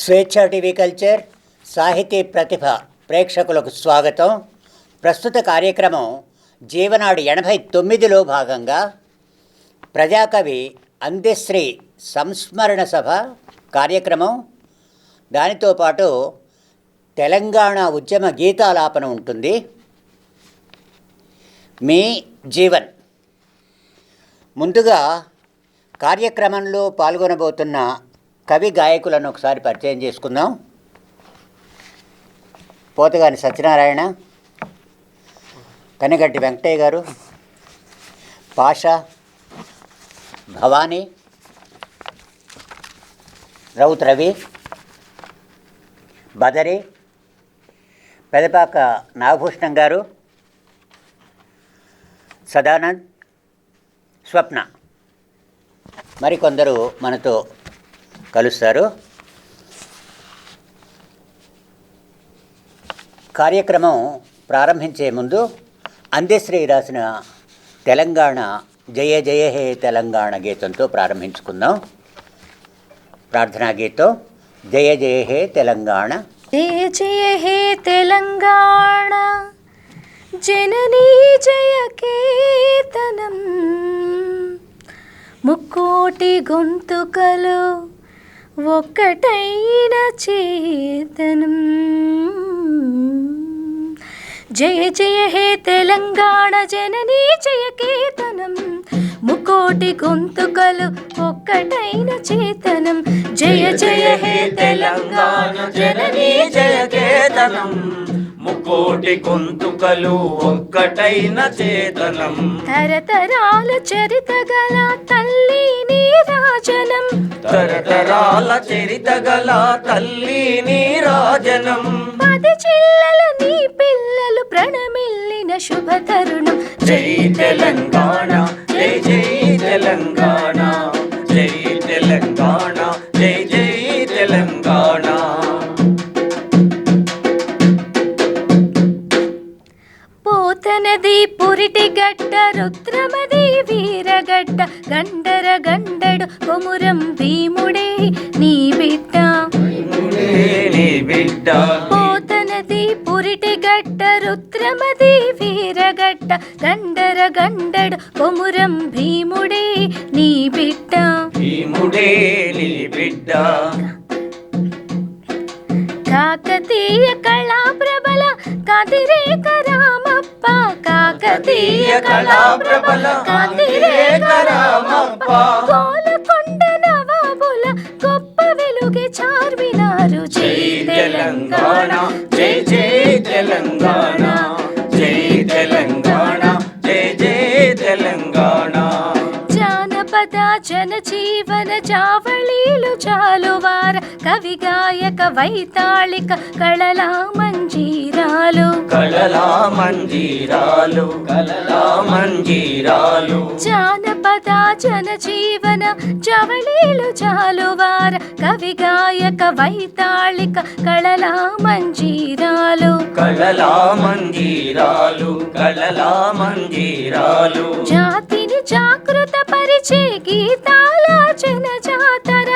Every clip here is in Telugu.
స్వేచ్ఛ టీవీ కల్చర్ సాహితీ ప్రతిభ ప్రేక్షకులకు స్వాగతం. ప్రస్తుత కార్యక్రమం జీవనాడి 89లో భాగంగా ప్రజాకవి అందెశ్రీ సంస్మరణ సభ కార్యక్రమం. దానితో పాటు తెలంగాణ ఉద్యమ గీతాలాపన ఉంటుంది. మీ జీవన్. ముందుగా కార్యక్రమంలో పాల్గొనబోతున్న కవి గాయకులను ఒకసారి పరిచయం చేసుకుందాం. పోతగాని సత్యనారాయణ, కనిగంటి వెంకటయ్య గారు, పాషా, భవానీ, రౌత్ రవి, బదరి, పెదపాక నాగభూషణం గారు, సదానంద్, స్వప్న, మరికొందరు మనతో కలుస్తారు. కార్యక్రమం ప్రారంభించే ముందు అందెశ్రీ రాసిన తెలంగాణ జయ జయ హే తెలంగాణ గీతంతో ప్రారంభించుకుందాం. ప్రార్థనా గీతం జయ జయ హే తెలంగాణ. జయ జయ హే తెలంగాణ జననీ జయ కేతనం, ముక్కోటి గొంతుకలు ఒక్కటైన చేతనం. జయ జయ హే తెలంగాణ జననీ జయ కేతనం, ముక్కోటి గొంతుకలు ఒక్కటైన చేతనం. జయ జయ హే తెలంగాణ జననీ జయ కేతనం, ముక్కోటి గొంతుకలు ఒక్కటైన చేతనం. తరతరాల చరిత గల తల్లి నీరాజనం, తరతరాల చరిత గల తల్లి నీరాజనం. పది చిల్లల నీ పిల్లలు ప్రణమిల్లిన శుభ తరుణం. జై తెలంగాణ జై జై తెలంగాణ, జై తెలంగాణ జై జై తెలంగాణ. పోతనది పురిటి గడ్డ, రుద్రమది వీరగడ్డ, గండర గండడు కొమురం భీముడే నీ బిడ్డ. నీ బిడ్డ పోతనది పురిటి గడ్డ, రుద్రమది వీరగడ్డ, గండర గండడు కొమురం భీముడే నీ బిడ్డ. భీముడే నీ బిడ్డ. కాకతీయ కళా ప్రబల కదిరేక రామప్ప, కాకతీయ కళా ప్రబల కదిరేక రామప్ప, గోలకొండ నవాబుల గొప్ప వెలుగే చార్మినారు. జై తెలంగాణ జై జై తెలంగాణ, జై తెలంగాణ జై జై తెలంగాణ. జానపద జనజీవన జావళీలు జాలువార, కవి గాయక వైతాళిక కళలా మంజీరాలు, కళలా మంజీరాలు, కళలా మంజీరాలు. జానపద జనజీవన జావళీలు జాలువార, కవి గాయక వైతాళిక కళలా మంజీరాలు, కళలా మంజీరాలు, కళలా మంజీరాలు. జాతిని జాగృత పరిచే గీతాల జనజాతర,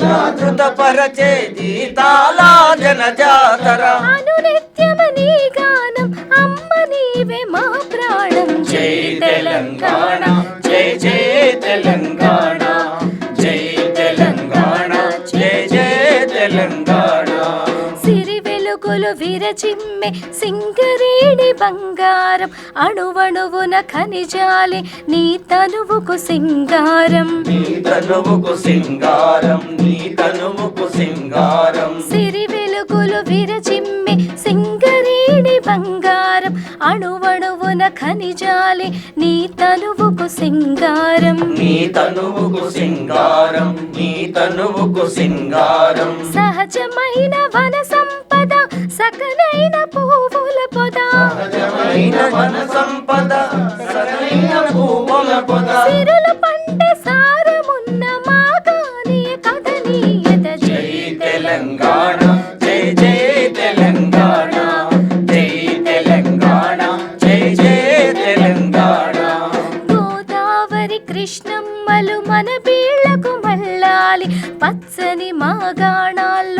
జాగృతపరచే గీతాల జనజాతర. అనునిత్యమ నీ గానం అమ్మ నీవే మా ప్రాణం. జై తెలంగాణ జై జై తెలంగాణ, జై తెలంగాణ జై జై తెలంగాణ. సిరి వెలుగులు విరచిమ్మె సింగరేణి బంగారం, అణువణువున ఖనిజాలి నీ తనువుకు సింగారం. నీ తనువుకు సింగారం, నీ తనువుకు సింగారం. సిరి వెలుగులు విరచిమ్మె సింగరేణి బంగారం, అణువణువున ఖనిజాలి నీ తనువుకు సింగారం. నీ తనువుకు సింగారం, నీ తనువుకు సింగారం. సహజమైన వన సంపద, సకలైన పువ్వుల పొద, సహజమైన వన సంపద, సకలైన పువ్వుల పొద. సిరులు పండే సారమున్న మాగానియ కథనీయత. జై తెలంగాణ జై జై తెలంగాణ, జై తెలంగాణ జై జై తెలంగాణ. గోదావరి కృష్ణమ్మలు మన బీళ్లకు మళ్ళాలి, పచ్చని మాగాణాల్లో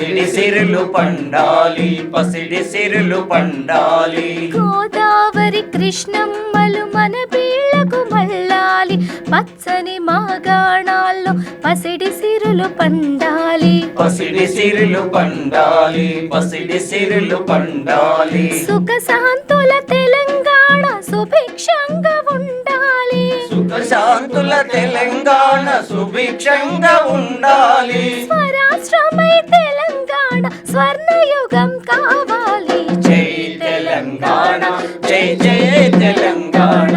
పసిడి సిరులు పండాలి, పసిడి సిరులు పండాలి. గోదావరి కృష్ణమ్మలు మన బీళ్లకు మళ్ళాలి, పచ్చని మాగాణాల్లో పసిడి సిరులు పండాలి. పసిడి సిరులు పండాలి, పసిడి సిరులు పండాలి. సుఖ శాంతుల తెలంగాణ సుభిక్షంగా ఉండాలి, సుఖ శాంతుల తెలంగాణ సుభిక్షంగా ఉండాలి. స్వరాష్ట్రమై తెలంగాణ స్వర్ణయుగం కావాలి. జై తెలంగాణ, జై జై తెలంగాణ,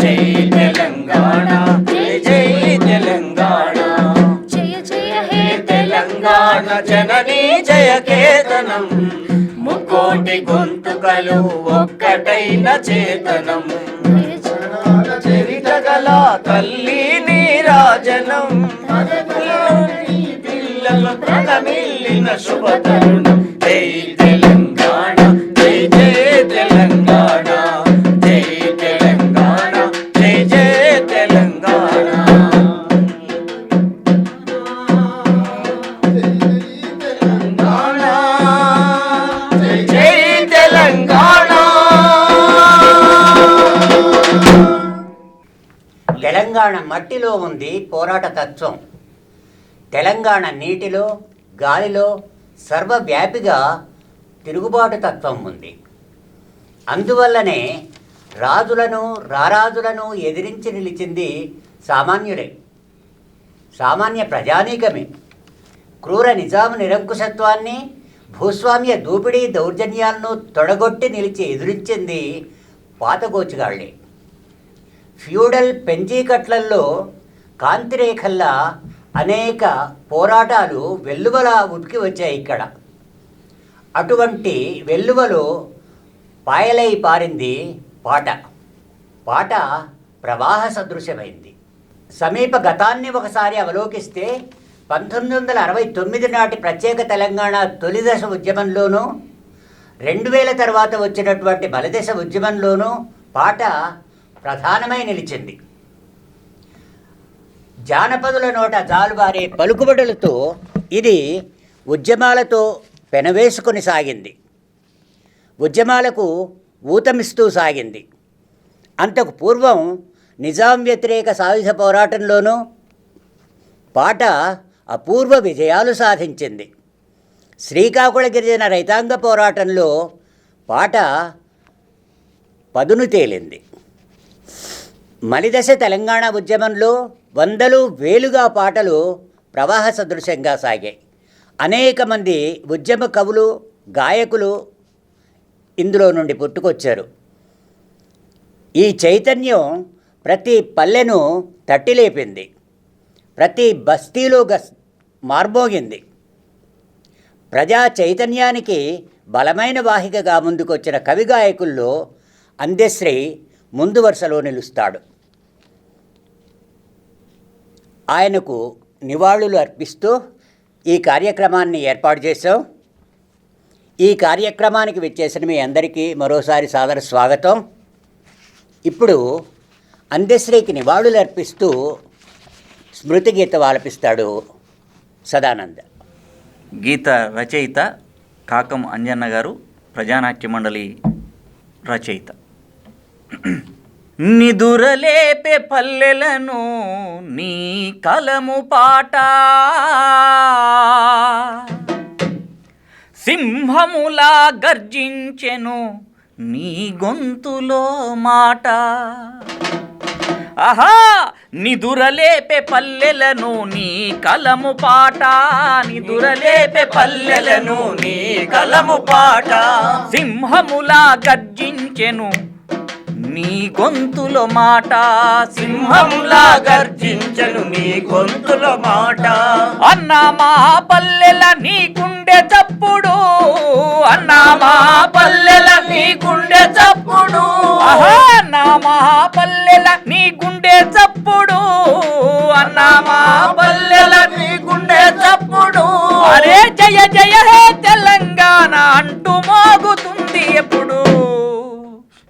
జై తెలంగాణ, జై జై తెలంగాణ. జయ జయ హే తెలంగాణ జననీ జయ కేతనం, ముకోటి గొంతుకలు ఒక్కటైన చేతనం. చరితగల తల్లి నీరాజనం, పిల్లలు ప్రణమిల్లిన శుభతరుణం. జై తెలంగాణ, జై జై తెలంగాణ, జై తెలంగాణ, జై జై తెలంగాణ. జై తెలంగాణ. తెలంగాణ మట్టిలో ఉంది పోరాట తత్వం. తెలంగాణ నీటిలో, గాలిలో సర్వవ్యాపిగా తిరుగుబాటు తత్వం ఉంది. అందువల్లనే రాజులను, రారాజులను ఎదిరించి నిలిచింది సామాన్యులే, సామాన్య ప్రజానీకమే. క్రూర నిజాము నిరంకుశత్వాన్ని, భూస్వామ్య దోపిడీ దౌర్జన్యాలను తొడగొట్టి నిలిచి ఎదురించింది పాతగోచుగాళ్లే. ఫ్యూడల్ పెంచీకట్లల్లో కాంతిరేఖల్లా అనేక పోరాటాలు వెల్లువలా ఉడికి వచ్చాయి ఇక్కడ. అటువంటి వెల్లువలో పాయలై పారింది పాట. పాట ప్రవాహ సదృశ్యమైంది. సమీప గతాన్ని ఒకసారి అవలోకిస్తే 1969 నాటి ప్రత్యేక తెలంగాణ తొలిదశ ఉద్యమంలోనూ, 2000 తర్వాత వచ్చినటువంటి బలదశ ఉద్యమంలోనూ పాట ప్రధానమై నిలిచింది. జానపదుల నోట జాలువారే పలుకుబడులతో ఇది ఉద్యమాలతో పెనవేసుకొని సాగింది, ఉద్యమాలకు ఊతమిస్తూ సాగింది. అంతకు పూర్వం నిజాం వ్యతిరేక సాయుధ పోరాటంలోనూ పాట అపూర్వ విజయాలు సాధించింది. శ్రీకాకుళ గిరిజన రైతాంగ పోరాటంలో పాట పదును తేలింది. మలిదశ తెలంగాణ ఉద్యమంలో వందలు వేలుగా పాటలు ప్రవాహ సదృశ్యంగా సాగాయి. అనేక మంది ఉద్యమ కవులు, గాయకులు ఇందులో నుండి పుట్టుకొచ్చారు. ఈ చైతన్యం ప్రతి పల్లెను తట్టిలేపింది, ప్రతి బస్తీలో మార్మోగింది. ప్రజా చైతన్యానికి బలమైన వాహికగా ముందుకొచ్చిన కవి గాయకుల్లో అందెశ్రీ ముందు వరుసలో నిలుస్తాడు. ఆయనకు నివాళులు అర్పిస్తూ ఈ కార్యక్రమాన్ని ఏర్పాటు చేశాం. ఈ కార్యక్రమానికి విచ్చేసిన మీ అందరికీ మరోసారి సాదర స్వాగతం. ఇప్పుడు అందెశ్రీకి నివాళులు అర్పిస్తూ స్మృతి గీతం ఆలపిస్తాడు సదానంద. గీత రచయిత కాకం అంజన్న గారు, ప్రజానాట్య మండలి రచయిత. నిదురలేపే పల్లెలను నీ కలము పాట, సింహములా గర్జించెను నీ గొంతులో మాట. ఆహా, నిదురలేపే పల్లెలను నీ కలము పాట, నిదురలేపే పల్లెలను నీ కలము పాట, సింహములా గర్జించెను నీ గొంతులో మాట, సింహంలా గర్జించను నీ గొంతులో మాట. అన్నా మా పల్లెల నీ గుండె చప్పుడు, అన్నా మా పల్లెల నీ గుండె చప్పుడు, అన్నా మా పల్లెల నీ గుండె చప్పుడు, అన్నా మా పల్లెల నీ గుండె చప్పుడు. అరే జయ జయ హే తెలంగాణ అంటూ మోగుతుంది ఎప్పుడు.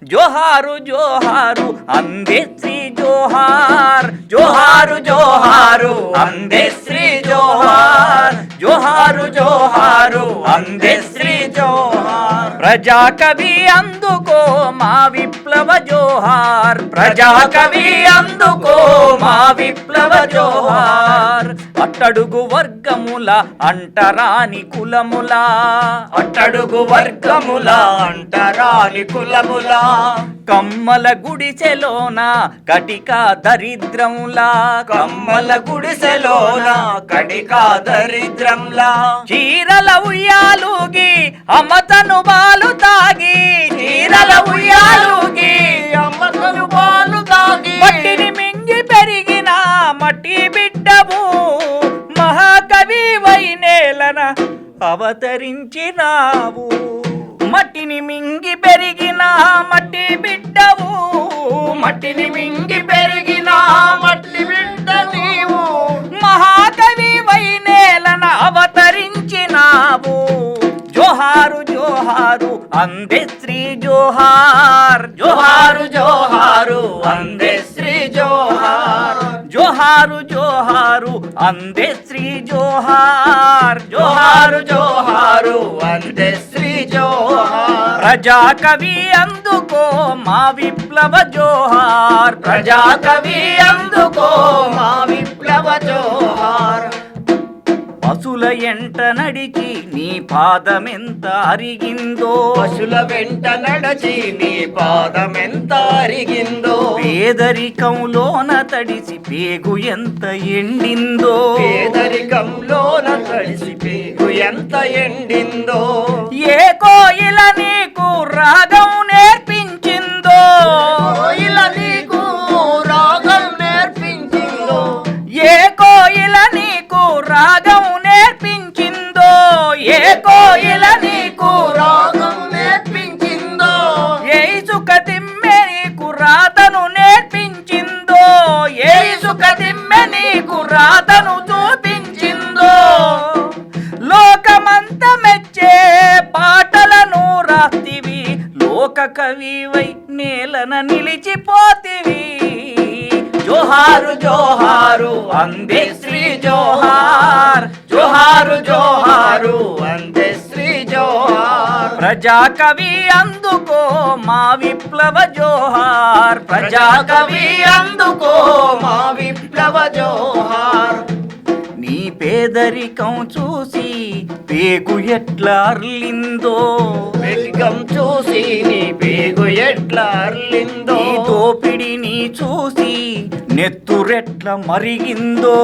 జోహారు జోహారు అందెశ్రీ జోహార్, జోహారు జోహారు అందెశ్రీ జోహార్, జోహారు జోహారు అందే శ్రీ జోహార్ ప్రజాకవి అందుకో మా విప్లవ జోహార్ ప్రజాకవి అందుకో మా విప్లవ జోహార్ అట్టడుగు వర్గముల అంటరాని కులముల అట్టడుగు వర్గముల అంటరాని కులముల కమ్మల గుడిసెలోన కటిక దరిద్రములా కమ్మల గుడిసెలోన కడిక దరిద్రంలా చీరల ఉయ్యాలుగి అమతను బాలు తాగి చీరల ఉయ్యాలుగి అమ్మతను పాలు తాగి మట్టిని మింగి పెరిగిన మట్టి బిడ్డవు మహాకవి వైనేలన అవతరించినావు మట్టిని మింగి పెరిగిన మట్టి బిడ్డవు మట్టిని మింగి పెరిగిన మట్టి బిడ్డ నీవు మహాకవి వైనేలన అవతరించినావు జోహారు జోహారు అందే శ్రీ జోహార్ జోహారు జోహారు అందే శ్రీ జోహార్ జోహారు జోహారు అందే శ్రీ జోహార్ జోహారు జోహారు అందే శ్రీ జోహార్ ప్రజాకవి అందుకో మా విప్లవ జోహార్ ప్రజాకవి అందుకో మా విప్లవ జోహార్ పశుల ఎంట నడిచి నీ పాదమెంత అరిగిందో పశుల వెంట నడచి నీ పాదమెంత అరిగిందో పేదరికంలోన తడిసి పేగు ఎంత ఎండిందో పేదరికంలోన తడిసి పేగు ఎంత ఎండిందో ఏ కోయిల నీకు రాగం నేర్పించిందో ఇలా నీకు రాగం నేర్పించిందో ఏ కోయిల నీకు రాగం నేర్పించిందో ఏ కోయిల నీకు రాగం నేర్పించిందో ఏ ఇసుక తిమ్మె నీకు రాతను నేర్పించిందో ఏ ఇసుక తిమ్మె నీకు రాతను చూపించిందో లోకమంత మెచ్చే పాటలను రాస్తివి లోక కవివై నేలన నిలిచిపోతివి జోహారు జోహారు అందే శ్రీ జోహార్ జోహారు జోహారు అందే శ్రీ జోహార్ ప్రజాకవి అందుకో మా విప్లవ జోహార్ ప్రజాకవి అందుకో మా విప్లవ జోహార్ నీ పేదరికం చూసి పేగు ఎట్లా అర్లిందో వెలిగం చూసి నీ పేగు ఎట్లా అర్లిందో నీ దోపిడిని చూసి నెత్తురెట్ల మరిగిందో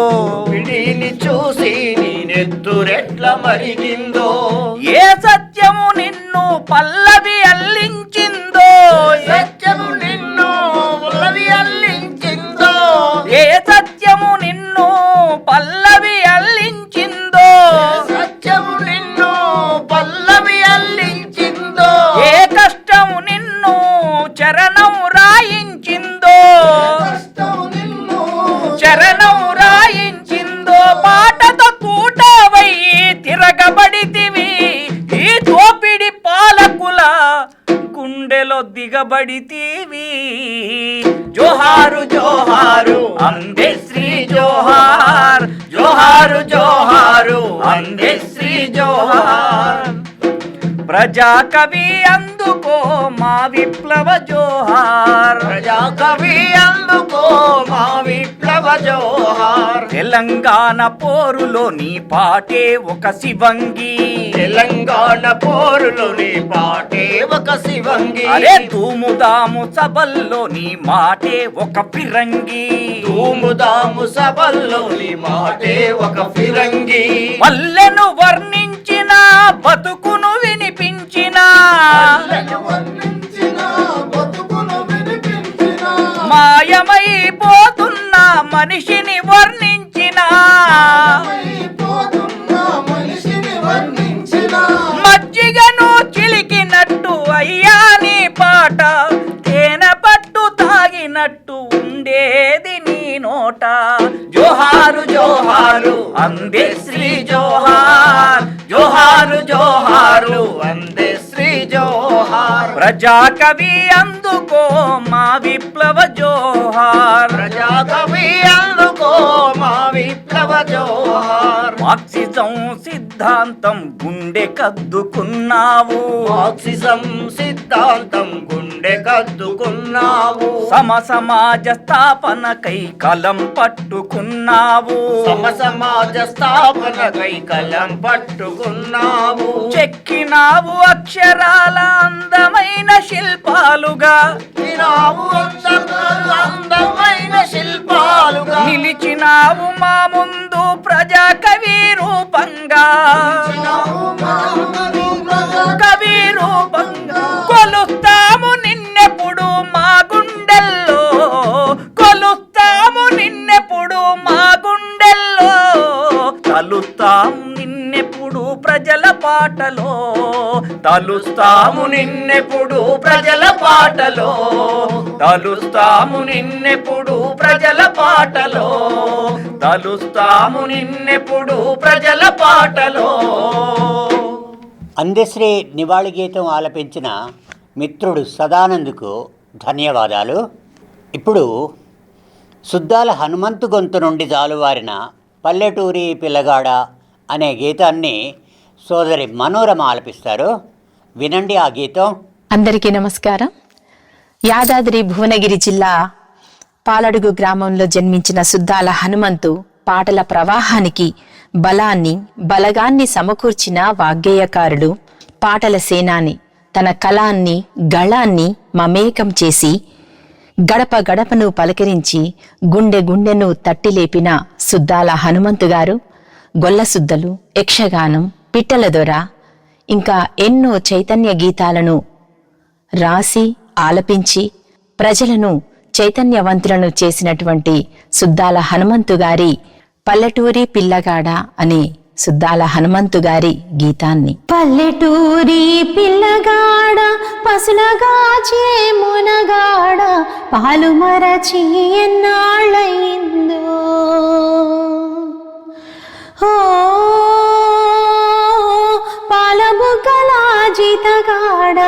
పిడిని చూసి నీ నెత్తురెట్ల మరిగిందో ఏ సత్యము నిన్ను పల్లవి అల్లించిందో సత్యము నిన్ను ఉల్లవి అల్లించిందో ఏ సత్యము నిన్ను పల్లవి అల్లించిందో సత్యము నిన్ను పల్లవి అల్లించిందో ఏ కష్టము నిన్ను చరణం రాయించిందో చరణం రాయించిందో పాటతో కూటవై తిరగబడితివి ఈ దోపిడి పాలకుల గుండెలో దిగబడితివి జోహారు జోహారు అందే శ్రీ జోహార్ జోహారు జోహారు అందే శ్రీ జోహార్ ప్రజాకవి అందుకో మా విప్లవ జోహార్ ప్రజాకవి అందుకో మా విప్లవ జోహార్ తెలంగాణ పోరులో నీ పాటే ఒక శివంగి తెలంగాణ పోరులో నీ పాటే ఒక శివంగి అరే తూముదాము సభల్లో నీ మాటే ఒక ఫిరంగి తూముదాము సభల్లో నీ మాటే ఒక ఫిరంగి పల్లెను వర్ణించిన బతుకును వినిపించిన మాయమైపోతున్న మనిషిని వర్ణించిన మజ్జిగను చిలికినట్టు అయ్యా నీ పాట తేనె పట్టు తాగినట్టు ఉండేది నీ నోట జోహారు జోహారు అందే శ్రీ జోహార్ జోహారు జోహారు అందే శ్రీ జోహార్ ప్రజాకవి అందుకో మా విప్లవ జోహార్ ప్రజాకవి అందుకో మా విప్లవ జోహార్. మార్క్సిజం సిద్ధాంతం గుండె కద్దుకున్నావు, మార్క్సిజం సిద్ధాంతం గుండె కద్దుకున్నావు. సమాజ స్థాపనకై కలం పట్టుకున్నావు, సమాజ స్థాపనకై కలం పట్టుకున్నావు. చెక్కినావు అక్షరాల అందమైన శిల్పాలుగా, అందమైన శిల్పాలుగా నిలిచినావు మా ముందు ప్రజా కవి రూపంగా, కవి రూపంగా. కొలుస్తాము నిన్నెప్పుడు మా గుండెల్లో, కొలుస్తాము నిన్నెప్పుడు మా గుండెల్లో, తలుస్తాము నిన్నెప్పుడు ప్రజల పాటలో, తలుస్తాము నిన్నెప్పుడు ప్రజల పాటలో, తలుస్తాము నిన్నెప్పుడు ప్రజల పాటలో, తలుస్తాము నిన్నెప్పుడు ప్రజల పాటలో. అందశ్రీ నివాళి గీతం ఆలపించిన మిత్రుడు సదానంద్కు ధన్యవాదాలు. ఇప్పుడు సుద్దాల హనుమంతు గొంతు నుండి జాలువారిన పల్లెటూరి పిల్లగాడ అనే గీతాన్ని సోదరి మనోరమ ఆలపిస్తారు. వినండి ఆ గీతం. అందరికీ నమస్కారం. యాదాద్రి భువనగిరి జిల్లా పాలడుగు గ్రామంలో జన్మించిన సుద్దాల హనుమంతు పాటల ప్రవాహానికి బలగాన్ని సమకూర్చిన వాగ్గేయకారుడు, పాటల సేనాని. తన కళాన్ని గళాన్ని మమేకం చేసి గడప గడపను పలకరించి గుండెను తట్టిలేపిన సుద్దాల హనుమంతు గారు గొల్లసుద్దలు, యక్షగానం, పిట్టల దొర ఇంకా ఎన్నో చైతన్య గీతాలను రాసి ఆలపించి ప్రజలను చైతన్యవంతులను చేసినటువంటి సుద్దాల హనుమంతు గారి పల్లెటూరి పిల్లగాడ అనే సుద్దాల హనుమంతు గారి గీతాన్ని. పల్లెటూరి పిల్లగాడ పసులగాచే మునగాడ పాలు మరచి ఎన్నాళ్ళయిందో, పాలబుగ్గల జీతగాడ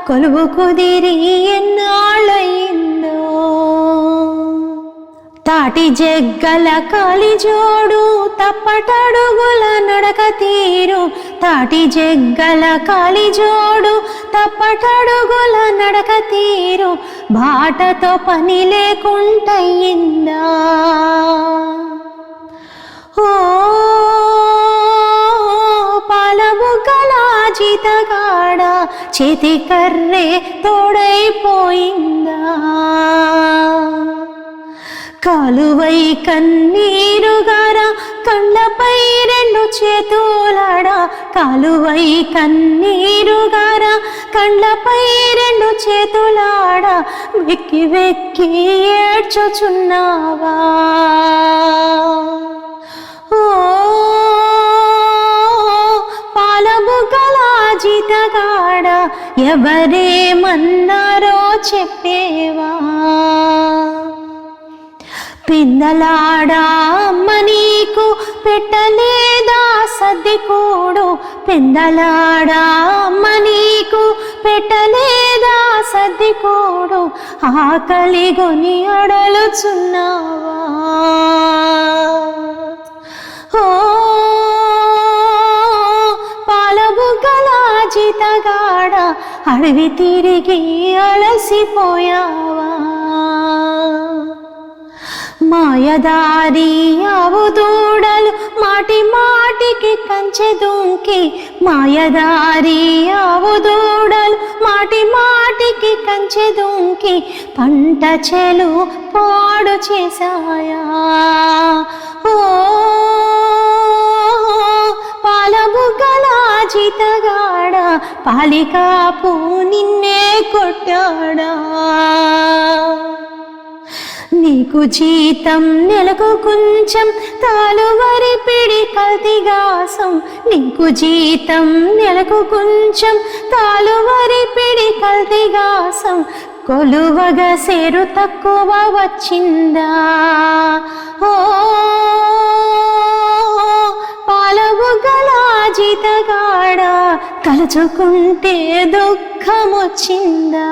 కొలువు కుదిరి ఎన్నాళ్ళయిందో, తాటి జగ్గల కాలిజోడు తప్పటడుగుల నడక తీరు, తాటి జగ్గల కాలిజోడు తప్పటడుగుల నడక తీరు, బాటతో పని లేకుంటయిందా. ఓ పాలబుగ్గల జీతగాడ చేతి కర్రే తోడైపోయిందా, కాలువై కన్నీరుగార కండ్లపై రెండు చేతులాడ, కాలువై కన్నీరుగార కండ్లపై రెండు చేతులాడ, వెక్కి వెక్కి ఏడ్చుచున్నావా. ఓ పాలబుగ్గల జీతగాడ ఎవరేమన్నారో చెప్పేవా. పిందలాడా అమ్మ నీకు పెట్టలేదా సద్దికూడు, పిందలాడా అమ్మ నీకు పెట్టలేదా సద్దికూడు, ఆకలి గొని అడలుచున్నావా. ఓ పాలబుగ్గల జీతగాడ అడవి తిరిగి అలసిపోయావా. మాయదారి ఆవు దూడలు మాటి మాటికి కంచె దుంకి, మాయదారి ఆవు దూడలు మాటి మాటికి కంచె దుంకి, పంట చెలు పాడు చేశాయా. ఓ పాలబుగ్గల జీతగాడ పాలికాపు నిన్నే కొట్టాడా. నీకు జీతం నెలకు కొంచెం తాలువరి పిడి కల్తీగాసం, నీకు జీతం నెలకు కొంచెం తాలువరి పిడి కల్తీగాసం, కొలువగా సేరు తక్కువ వచ్చిందా. ఓ పాలబుగ్గల జీతగాడ తలుచుకుంటే దుఃఖమొచ్చిందా.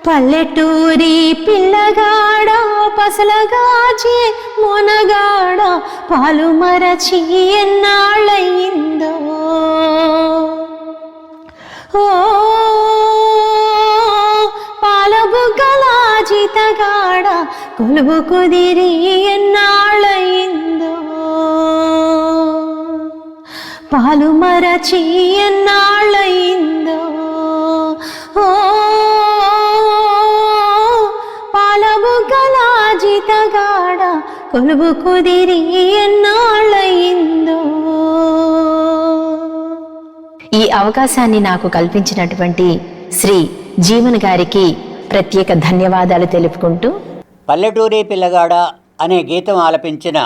పల్లెటూరి పిల్లగాడ పసలగాచే మొనగాడ పాలు మరచి ఎన్నాళ్ళయిందో ఓ పాల బుగ్గల జీతగాడ కొలువు కుదిరి ఎన్నాళ్ళయిందో పాలు మరచి ఎన్నాళ్ళయిందో ఓ పాల బుగ్గల జీతగాడ కొలువు కుదిరి ఎన్నాళ్ళయిందో. ఈ అవకాశాన్ని నాకు కల్పించినటువంటి శ్రీ జీవన్ గారికి ప్రత్యేక ధన్యవాదాలు తెలుపుకుంటూ, పల్లెటూరి పిల్లగాడ అనే గీతం ఆలపించిన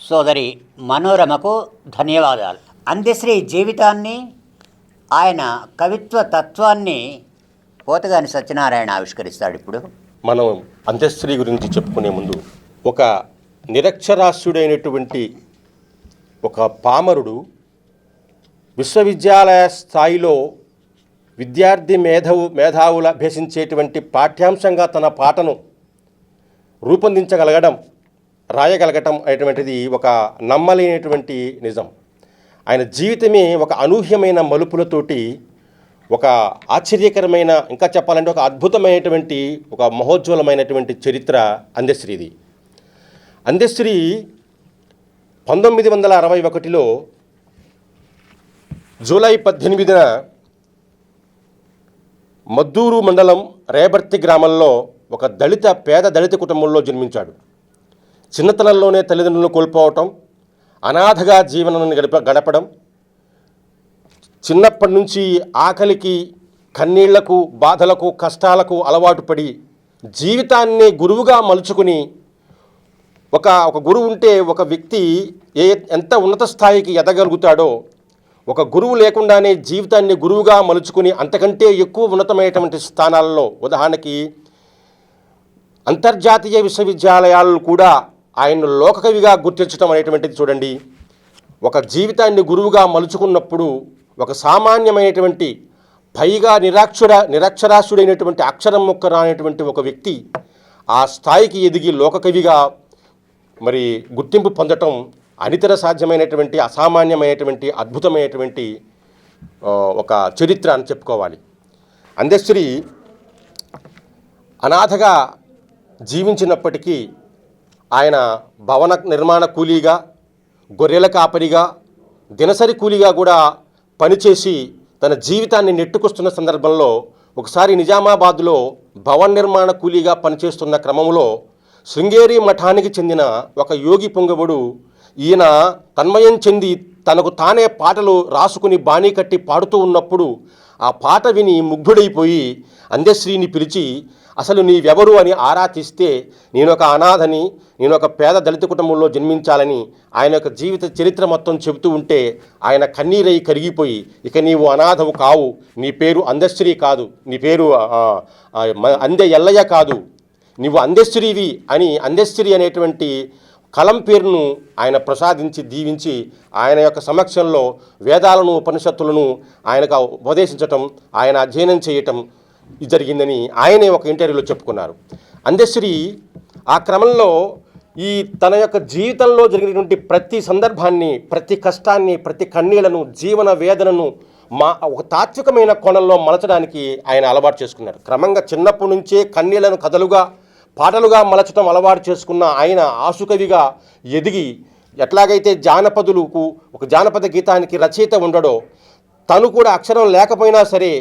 సోదరి మనోరమకు ధన్యవాదాలు. అందశ్రీ జీవితాన్ని, ఆయన కవిత్వ తత్వాన్ని పోతగాని సత్యనారాయణ ఆవిష్కరిస్తాడు. ఇప్పుడు మనం అంత్యశ్రీ గురించి చెప్పుకునే ముందు, ఒక నిరక్షరాస్యుడైనటువంటి ఒక పామరుడు విశ్వవిద్యాలయ స్థాయిలో విద్యార్థి మేధావులు అభ్యసించేటువంటి పాఠ్యాంశంగా తన పాటను రూపొందించగలగడం, రాయగలగటం అనేటువంటిది ఒక నమ్మలేనటువంటి నిజం. ఆయన జీవితమే ఒక అనూహ్యమైన మలుపులతోటి, ఒక ఆశ్చర్యకరమైన, ఇంకా చెప్పాలంటే ఒక అద్భుతమైనటువంటి, ఒక మహోజ్వలమైనటువంటి చరిత్ర అందశ్రీది. అందశ్రీ 1961లో జూలై 18న మద్దూరు మండలం రేబర్తి గ్రామంలో ఒక పేద దళిత కుటుంబంలో జన్మించాడు. చిన్నతనంలోనే తల్లిదండ్రులను కోల్పోవటం, అనాథగా జీవనాన్ని గడపడం, చిన్నప్పటి నుంచి ఆకలికి, కన్నీళ్లకు, బాధలకు, కష్టాలకు అలవాటు పడి జీవితాన్ని గురువుగా మలుచుకుని, ఒక గురువు ఉంటే ఒక వ్యక్తి ఎంత ఉన్నత స్థాయికి ఎదగలుగుతాడో, ఒక గురువు లేకుండానే జీవితాన్ని గురువుగా మలుచుకుని అంతకంటే ఎక్కువ ఉన్నతమైనటువంటి స్థానాల్లో, ఉదాహరణకి అంతర్జాతీయ విశ్వవిద్యాలయాలు కూడా ఆయన్ను లోకకవిగా గుర్తించడం అనేటువంటిది చూడండి. ఒక జీవితాన్ని గురువుగా మలుచుకున్నప్పుడు ఒక సామాన్యమైనటువంటి, పైగా నిరక్షరాస్యుడైనటువంటి, అక్షరం మొక్క రానటువంటి ఒక వ్యక్తి ఆ స్థాయికి ఎదిగి లోకకవిగా మరి గుర్తింపు పొందటం అనితర సాధ్యమైనటువంటి, అసామాన్యమైనటువంటి, అద్భుతమైనటువంటి ఒక చరిత్ర అని చెప్పుకోవాలి. అందశ్రీ అనాథగా జీవించినప్పటికీ ఆయన భవన నిర్మాణ కూలీగా, గొర్రెల కాపరిగా, దినసరి కూలీగా కూడా పనిచేసి తన జీవితాన్ని నెట్టుకొస్తున్న సందర్భంలో ఒకసారి నిజామాబాద్లో భవన నిర్మాణ కూలీగా పనిచేస్తున్న క్రమంలో శృంగేరి మఠానికి చెందిన ఒక యోగి పొంగవుడు ఈయన తన్మయం చెంది తనకు తానే పాటలు రాసుకుని బాణీ కట్టి పాడుతూ ఉన్నప్పుడు ఆ పాట విని ముగ్ధుడైపోయి అందశ్రీని పిలిచి, అసలు నీవెవరు అని ఆరా తీస్తే నేను ఒక అనాథని, నేను ఒక పేద దళిత కుటుంబంలో జన్మించాలని ఆయన యొక్క జీవిత చరిత్ర మొత్తం చెబుతూ ఉంటే ఆయన కన్నీరై కరిగిపోయి, ఇక నీవు అనాథవు కావు, నీ పేరు అందశ్రీ కాదు, నీ పేరు అందె ఎల్లయ్య కాదు, నీవు అందశ్రీవి అని అందశ్రీ అనేటువంటి కలం పేరును ఆయన ప్రసాదించి దీవించి ఆయన యొక్క సమక్షంలో వేదాలను, ఉపనిషత్తులను ఆయనకు ఉపదేశించటం, ఆయన అధ్యయనం చేయటం జరిగిందని ఆయనే ఒక ఇంటర్వ్యూలో చెప్పుకున్నారు. అందశ్రీ ఆ క్రమంలో ఈ తన యొక్క జీవితంలో జరిగినటువంటి ప్రతి సందర్భాన్ని, ప్రతి కష్టాన్ని, ప్రతి కన్నీళ్లను, జీవన వేదనను ఒక తాత్వికమైన కోణంలో మలచడానికి ఆయన అలవాటు చేసుకున్నారు. క్రమంగా చిన్నప్పటి నుంచే కన్నీళ్లను కథలుగా, పాటలుగా మలచడం అలవాటు చేసుకున్న ఆయన ఆశుకవిగా ఎదిగి, ఎట్లాగైతే జానపదులకు ఒక జానపద గీతానికి రచయిత ఉండడో, తను కూడా అక్షరం లేకపోయినా సరే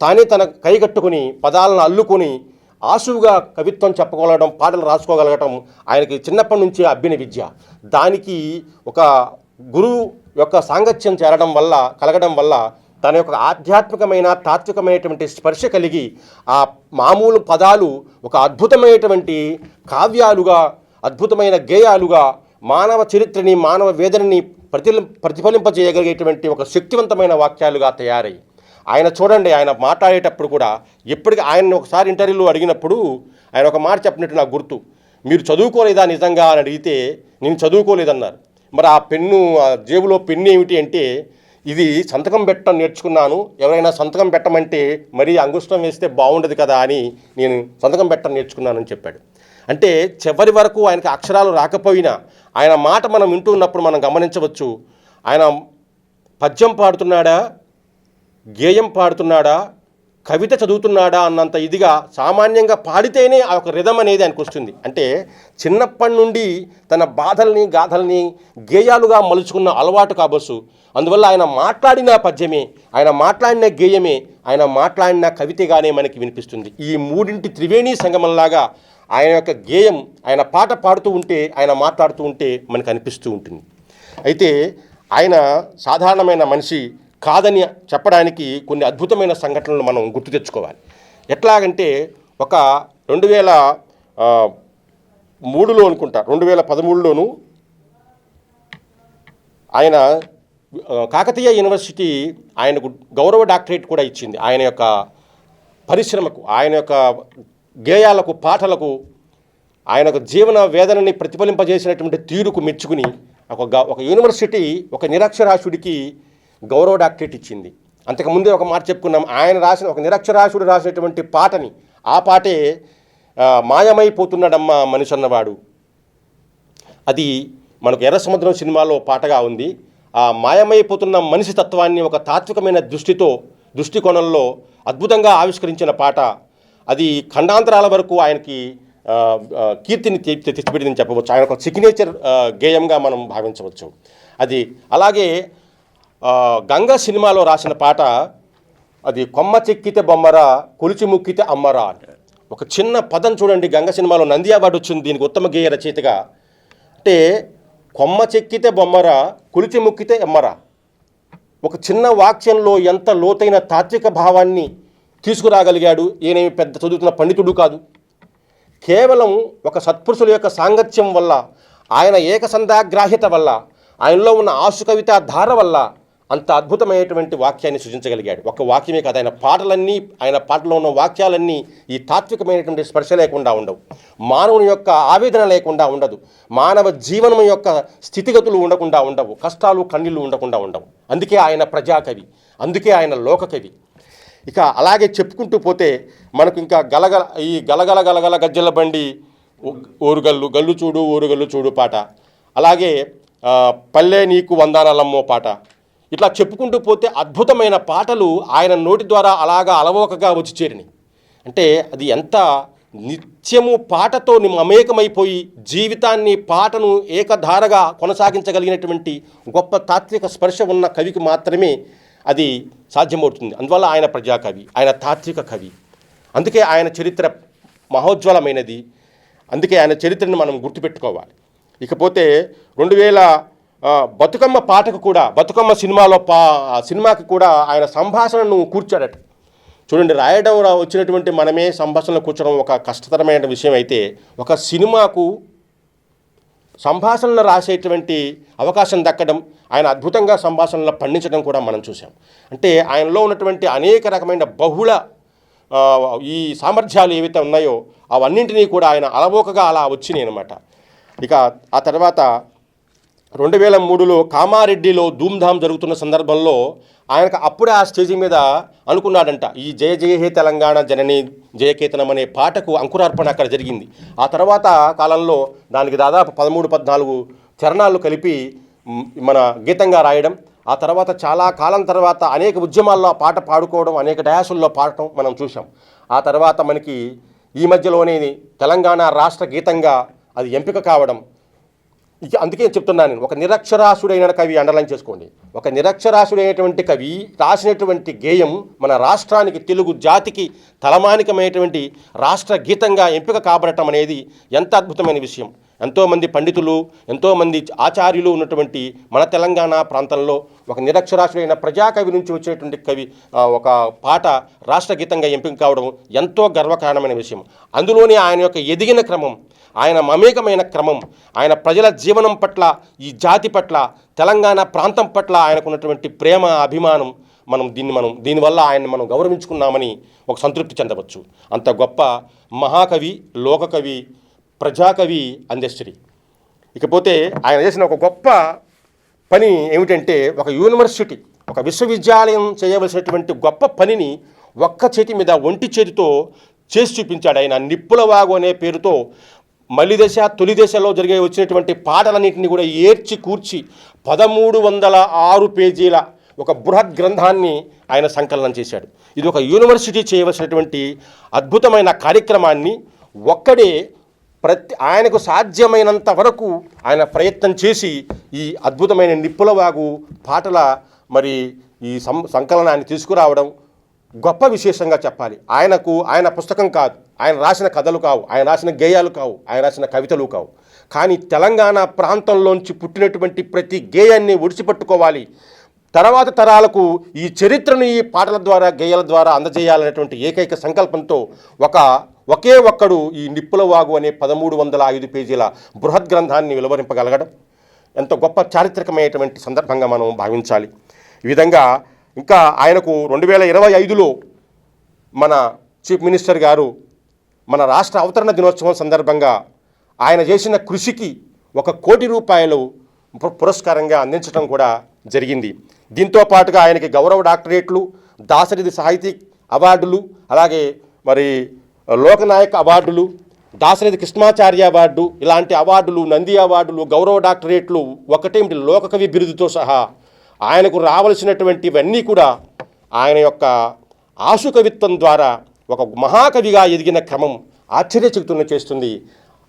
తానే తన కైగట్టుకుని పదాలను అల్లుకొని ఆశువుగా కవిత్వం చెప్పగలగడం, పాటలు రాసుకోగలగటం ఆయనకి చిన్నప్పటి నుంచే అబ్బిన విద్య. దానికి ఒక గురువు యొక్క సాంగత్యం కలగడం వల్ల తన యొక్క ఆధ్యాత్మికమైన, తాత్వికమైనటువంటి స్పర్శ కలిగి ఆ మామూలు పదాలు ఒక అద్భుతమైనటువంటి కావ్యాలుగా, అద్భుతమైన గేయాలుగా మానవ చరిత్రని, మానవ వేదనని ప్రతిఫలింపజేయగలిగేటువంటి ఒక శక్తివంతమైన వాక్యాలుగా తయారై, ఆయన చూడండి, ఆయన మాట్లాడేటప్పుడు కూడా ఎప్పటికీ ఆయన ఒకసారి ఇంటర్వ్యూలో అడిగినప్పుడు ఆయన ఒక మాట చెప్పినట్టు నాకు గుర్తు, మీరు చదువుకోలేదా నిజంగా అని అడిగితే నేను చదువుకోలేదన్నారు. మరి ఆ పెన్ను, ఆ జేబులో పెన్ను ఏమిటి అంటే, ఇది సంతకం పెట్టడం నేర్చుకున్నాను, ఎవరైనా సంతకం పెట్టమంటే మరీ అంగుష్టం వేస్తే బాగుండదు కదా అని నేను సంతకం పెట్టడం నేర్చుకున్నానని చెప్పాడు. అంటే చివరి వరకు ఆయనకి అక్షరాలు రాకపోయినా ఆయన మాట మనం వింటున్నప్పుడు మనం గమనించవచ్చు, ఆయన పద్యం పాడుతున్నాడా, గేయం పాడుతున్నాడా, కవిత చదువుతున్నాడా అన్నంత ఇదిగా సామాన్యంగా పాడితేనే ఆ ఒక రిధం అనేది ఆయనకు వస్తుంది. అంటే చిన్నప్పటి నుండి తన బాధల్ని గాథల్ని గేయాలుగా మలుచుకున్న అలవాటు కాబోసు. అందువల్ల ఆయన మాట్లాడిన పద్యమే, ఆయన మాట్లాడిన గేయమే, ఆయన మాట్లాడిన కవితగానే మనకి వినిపిస్తుంది. ఈ మూడింటి త్రివేణి సంగమంలాగా ఆయన యొక్క గేయం, ఆయన పాట పాడుతూ ఉంటే, ఆయన మాట్లాడుతూ ఉంటే మనకు అనిపిస్తూ ఉంటుంది. అయితే ఆయన సాధారణమైన మనిషి కాదని చెప్పడానికి కొన్ని అద్భుతమైన సంఘటనలు మనం గుర్తు తెచ్చుకోవాలి. ఎట్లాగంటే ఒక 2003లో అనుకుంటా, 2013లోను ఆయన కాకతీయ యూనివర్సిటీ ఆయనకు గౌరవ డాక్టరేట్ కూడా ఇచ్చింది. ఆయన యొక్క పరిశ్రమకు, ఆయన యొక్క గేయాలకు, పాటలకు, ఆయన యొక్క జీవన వేదనని ప్రతిఫలింపజేసినటువంటి తీరుకు మెచ్చుకుని ఒక యూనివర్సిటీ ఒక నిరక్షరాస్యుడికి గౌరవ డాక్టరేట్ ఇచ్చింది. అంతకుముందే ఒక మాట చెప్పుకున్నాం, ఆయన రాసిన ఒక నిరక్షరాస్యుడు రాసినటువంటి పాటని, ఆ పాటే మాయమైపోతున్నాడమ్మా మనిషి అన్నవాడు. అది మనకు ఎర్ర సముద్రం సినిమాలో పాటగా ఉంది. ఆ మాయమైపోతున్న మనిషి తత్వాన్ని ఒక తాత్వికమైన దృష్టికోణంలో అద్భుతంగా ఆవిష్కరించిన పాట. అది ఖండాంతరాల వరకు ఆయనకి కీర్తిని తెచ్చిపెట్టిందని చెప్పవచ్చు. ఆయన ఒక సిగ్నేచర్ గేయంగా మనం భావించవచ్చు. అది అలాగే గంగ సినిమాలో రాసిన పాట, అది కొమ్మ చెక్కితే బొమ్మరా, కొలిచి ముక్కితే అమ్మరా. ఒక చిన్న పదం చూడండి, గంగ సినిమాలో నంది అవార్డు వచ్చింది దీనికి ఉత్తమ గేయ రచయితగా. అంటే కొమ్మ చెక్కితే బొమ్మరా, కొలిచి ముక్కితే అమ్మరా. ఒక చిన్న వాక్యంలో ఎంత లోతైన తాత్విక భావాన్ని తీసుకురాగలిగాడు. ఈయనేమి పెద్ద చదువుతున్న పండితుడు కాదు. కేవలం ఒక సత్పురుషుల యొక్క సాంగత్యం వల్ల, ఆయన ఏకసంధాగ్రాహ్యత వల్ల, ఆయనలో ఉన్న ఆశు కవిత ధార వల్ల అంత అద్భుతమైనటువంటి వాక్యాన్ని సృజించగలిగాడు. ఒక వాక్యమే కాదు, ఆయన పాటలో ఉన్న వాక్యాలన్నీ ఈ తాత్వికమైనటువంటి స్పర్శ లేకుండా ఉండవు, మానవుని యొక్క ఆవేదన లేకుండా ఉండదు, మానవ జీవనం యొక్క స్థితిగతులు ఉండకుండా ఉండవు, కష్టాలు కన్నీళ్ళు ఉండకుండా ఉండవు. అందుకే ఆయన ప్రజాకవి, అందుకే ఆయన లోకకవి. ఇక అలాగే చెప్పుకుంటూ పోతే మనకు ఇంకా ఈ గలగల గలగల గజ్జల బండి ఓరుగల్లు గల్లు చూడు ఓరుగల్లు చూడు పాట, అలాగే పల్లె నీకు వందానాలమ్మో పాట, ఇట్లా చెప్పుకుంటూ పోతే అద్భుతమైన పాటలు ఆయన నోటి ద్వారా అలాగా అలవోకగా వచ్చి చేరినాయి. అంటే అది ఎంత నిత్యము పాటతో మమేకమైపోయి జీవితాన్ని, పాటను ఏకధారగా కొనసాగించగలిగినటువంటి గొప్ప తాత్విక స్పర్శ ఉన్న కవికి మాత్రమే అది సాధ్యమవుతుంది. అందువల్ల ఆయన ప్రజాకవి, ఆయన తాత్విక కవి. అందుకే ఆయన చరిత్ర మహోజ్వలమైనది. అందుకే ఆయన చరిత్రను మనం గుర్తుపెట్టుకోవాలి. ఇకపోతే 2000 బతుకమ్మ పాటకు కూడా, బతుకమ్మ సినిమాకి కూడా ఆయన సంభాషణను కూర్చాడట. చూడండి, రాయడం వచ్చినటువంటి మనమే సంభాషణలు కూర్చడం ఒక కష్టతరమైన విషయం అయితే, ఒక సినిమాకు సంభాషణలు రాసేటువంటి అవకాశం దక్కడం, ఆయన అద్భుతంగా సంభాషణలు పండించడం కూడా మనం చూసాం. అంటే ఆయనలో ఉన్నటువంటి అనేక రకమైన బహుళ ఈ సామర్థ్యాలు ఏవైతే ఉన్నాయో అవన్నింటినీ కూడా ఆయన అలవోకగా అలా వచ్చినాయి అన్నమాట. ఇక ఆ తర్వాత 2003లో కామారెడ్డిలో ధూమ్ధామ్ జరుగుతున్న సందర్భంలో ఆయనకు అప్పుడే ఆ స్టేజి మీద అనుకున్నాడంట, ఈ జయ జయ హే తెలంగాణ జనని జయకేతనం అనే పాటకు అంకురార్పణ అక్కడ జరిగింది. ఆ తర్వాత కాలంలో దానికి దాదాపు 13-14 చరణాలు కలిపి మన గీతంగా రాయడం, ఆ తర్వాత చాలా కాలం తర్వాత అనేక ఉద్యమాల్లో ఆ పాట పాడుకోవడం, అనేక డయాసుల్లో పాడటం మనం చూసాం. ఆ తర్వాత మనకి ఈ మధ్యలోనే తెలంగాణ రాష్ట్ర గీతంగా అది ఎంపిక కావడం. ఇక అందుకే చెప్తున్నాను, ఒక నిరక్షరాస్యుడైన కవి అండర్లైన్ చేసుకోండి, ఒక నిరక్షరాస్యుడైనటువంటి కవి రాసినటువంటి గేయం మన రాష్ట్రానికి, తెలుగు జాతికి తలమానికమైనటువంటి రాష్ట్ర గీతంగా ఎంపిక కాబడటం అనేది ఎంత అద్భుతమైన విషయం. ఎంతోమంది పండితులు, ఎంతోమంది ఆచార్యులు ఉన్నటువంటి మన తెలంగాణ ప్రాంతంలో ఒక నిరక్షరాస్యుడైన ప్రజాకవి నుంచి వచ్చేటువంటి కవి ఒక పాట రాష్ట్ర గీతంగా ఎంపిక కావడం ఎంతో గర్వకారణమైన విషయం. అందులోనే ఆయన యొక్క ఎదిగిన క్రమం, ఆయన మమేకమైన క్రమం, ఆయన ప్రజల జీవనం పట్ల, ఈ జాతి పట్ల, తెలంగాణ ప్రాంతం పట్ల ఆయనకున్నటువంటి ప్రేమ, అభిమానం, దీనివల్ల ఆయన మనం గౌరవించుకున్నామని ఒక సంతృప్తి చెందవచ్చు. అంత గొప్ప మహాకవి, లోకకవి, ప్రజాకవి అందెశ్రీ. ఇకపోతే ఆయన చేసిన ఒక గొప్ప పని ఏమిటంటే, ఒక యూనివర్సిటీ, ఒక విశ్వవిద్యాలయం చేయవలసినటువంటి గొప్ప పనిని ఒక్క చేతి మీద ఒంటి చేతితో చేసి చూపించాడు ఆయన. నిప్పుల వాగు అనే పేరుతో మలి దశ తొలి దశలో వచ్చినటువంటి పాటలన్నింటినీ కూడా ఏర్చి కూర్చి 1306 పేజీల ఒక బృహత్ గ్రంథాన్ని ఆయన సంకలనం చేశాడు. ఇది ఒక యూనివర్సిటీ చేయవలసినటువంటి అద్భుతమైన కార్యక్రమాన్ని ఒక్కడే ఆయనకు సాధ్యమైనంత వరకు ఆయన ప్రయత్నం చేసి ఈ అద్భుతమైన నిప్పుల వాగు పాటల మరి ఈ సంకలనాన్ని తీసుకురావడం గొప్ప విశేషంగా చెప్పాలి. ఆయన పుస్తకం కాదు, ఆయన రాసిన కథలు కావు, ఆయన రాసిన గేయాలు కావు, ఆయన రాసిన కవితలు కావు. కానీ తెలంగాణ ప్రాంతంలోంచి పుట్టినటువంటి ప్రతి గేయాన్ని ఒడిచిపట్టుకోవాలి, తర్వాత తరాలకు ఈ చరిత్రను ఈ పాటల ద్వారా గేయాల ద్వారా అందజేయాలనేటువంటి ఏకైక సంకల్పంతో ఒకే ఒక్కడు ఈ నిప్పుల వాగు అనే 1305 పేజీల బృహత్ గ్రంథాన్ని వెలువరింపగలగడం ఎంతో గొప్ప చారిత్రకమైనటువంటి సందర్భంగా మనం భావించాలి. ఈ విధంగా ఇంకా ఆయనకు 2025లో మన చీఫ్ మినిస్టర్ గారు మన రాష్ట్ర అవతరణ దినోత్సవం సందర్భంగా ఆయన చేసిన కృషికి 1 కోటి రూపాయలు పురస్కారంగా అందించడం కూడా జరిగింది. దీంతో పాటుగా ఆయనకి గౌరవ డాక్టరేట్లు, దాశరథి సాహితీ అవార్డులు, అలాగే మరి లోకనాయక్ అవార్డులు, దాశరథి కృష్ణమాచార్య అవార్డు, ఇలాంటి అవార్డులు, నంది అవార్డులు, గౌరవ డాక్టరేట్లు, ఒకటేమిటి లోకకవి బిరుదుతో సహా ఆయనకు రావలసినటువంటివన్నీ కూడా ఆయన యొక్క ఆశుకవిత్వం ద్వారా ఒక మహాకవిగా ఎదిగిన క్రమం ఆశ్చర్యచకితులను చేస్తుంది.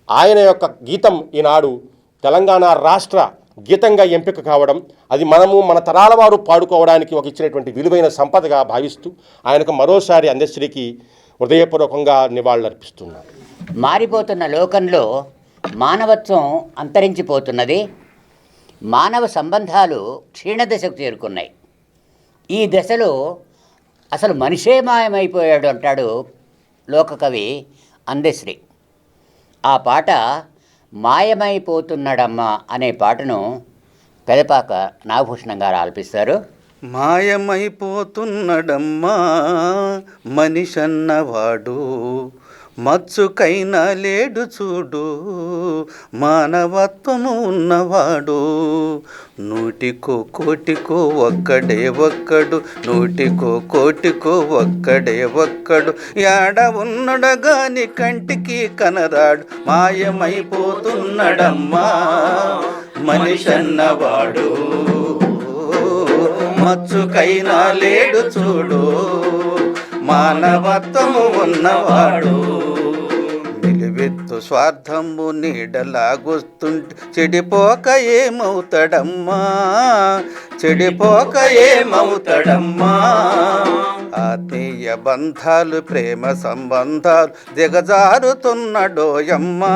ఆయన యొక్క గీతం ఈనాడు తెలంగాణ రాష్ట్ర గీతంగా ఎంపిక కావడం, అది మన తరాల వారు పాడుకోవడానికి ఇచ్చినటువంటి విలువైన సంపదగా భావిస్తూ ఆయనకు మరోసారి అందశ్రీకి హృదయపూర్వకంగా నివాళులర్పిస్తున్నారు. మారిపోతున్న లోకంలో మానవత్వం అంతరించిపోతున్నది. మానవ సంబంధాలు క్షీణదశకు చేరుకున్నాయి. ఈ దశలో అసలు మనిషే మాయమైపోయాడు అంటాడు లోకకవి అందశ్రీ. ఆ పాట మాయమైపోతున్నాడమ్మా అనే పాటను పెదపాక నాగభూషణం గారు ఆలపిస్తారు. మాయమైపోతున్నడమ్మా మనిషన్నవాడు, మచ్చుకైనా లేడు చూడు మానవత్వము ఉన్నవాడు. 100కో కోటికో ఒక్కడే ఒక్కడు, 100కో కోటికో ఒక్కడే ఒక్కడు, యాడ ఉన్నడగాని కంటికి కనరాడు. మాయమైపోతున్నడమ్మా మనిషన్నవాడు, మచ్చుకైనా లేడు చూడు మానవత్వము ఉన్నవాడు. నిలువెత్తు స్వార్థము నీడలాగొస్తుంటే చెడిపోక ఏమవుతాడమ్మా, చెడిపోక ఏమవుతాడమ్మా. ఆత్మీయ బంధాలు ప్రేమ సంబంధాలు దిగజారుతున్నడోయమ్మా,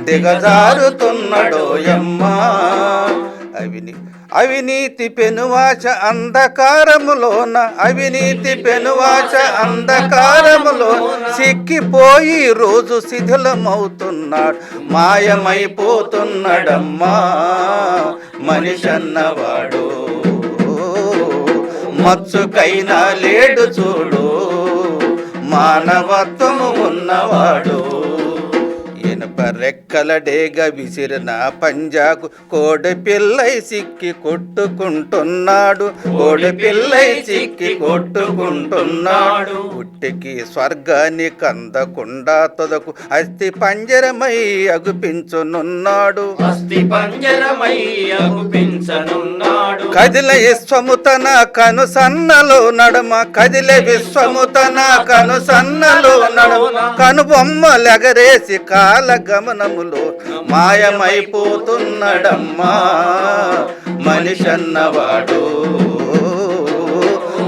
దిగజారుతున్నడోయమ్మా. అవినీతి పెనువాచ అంధకారములోన, అవినీతి పెనువాచ అంధకారములోన సిక్కిపోయి రోజు శిథిలమవుతున్నాడు. మాయమైపోతున్నాడమ్మా మనిషన్నవాడు, మచ్చుకైనా లేడు చూడు మానవత్వము ఉన్నవాడు. రెక్కల డేగ విసిరిన పంజాకు కోడి పిల్లై సిక్కి కొట్టుకుంటున్నాడు, కోడి పిల్లై సిక్కి కొట్టుకుంటున్నాడు. పుట్టికి స్వర్గాన్ని కందకుండా తొదకు అస్థి పంజరమై అగుపించనున్నాడు, అస్థి పంజరమై అగుపించనున్నాడు. కదిల విశ్వము తన కను సన్నలో నడమ, కదిల విశ్వము తన కను సన్నలో నడమ, కనుబొమ్మలెగరేసి కాల గమనములో మాయమైపోతున్నడమ్మా మనిషన్నవాడు,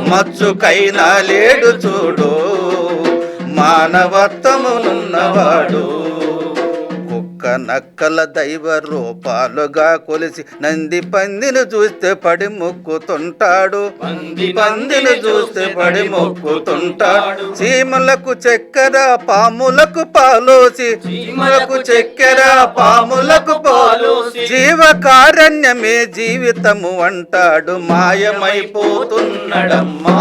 మచ్చుకైనా లేడు చూడు మానవత్వమునున్నవాడు. నక్కల దైవ రూపాలుగా కొలిసి నంది పందిని చూస్తే పడి మొక్కుతుంటాడు, పందిని చూస్తే పడి మొక్కుతుంటాడు. చీమలకు చక్కెర పాములకు పాలోసి, చీమలకు చక్కెర పాములకు పాలోసి, జీవకారణ్యమే జీవితము అంటాడు. మాయమైపోతున్నడమ్మా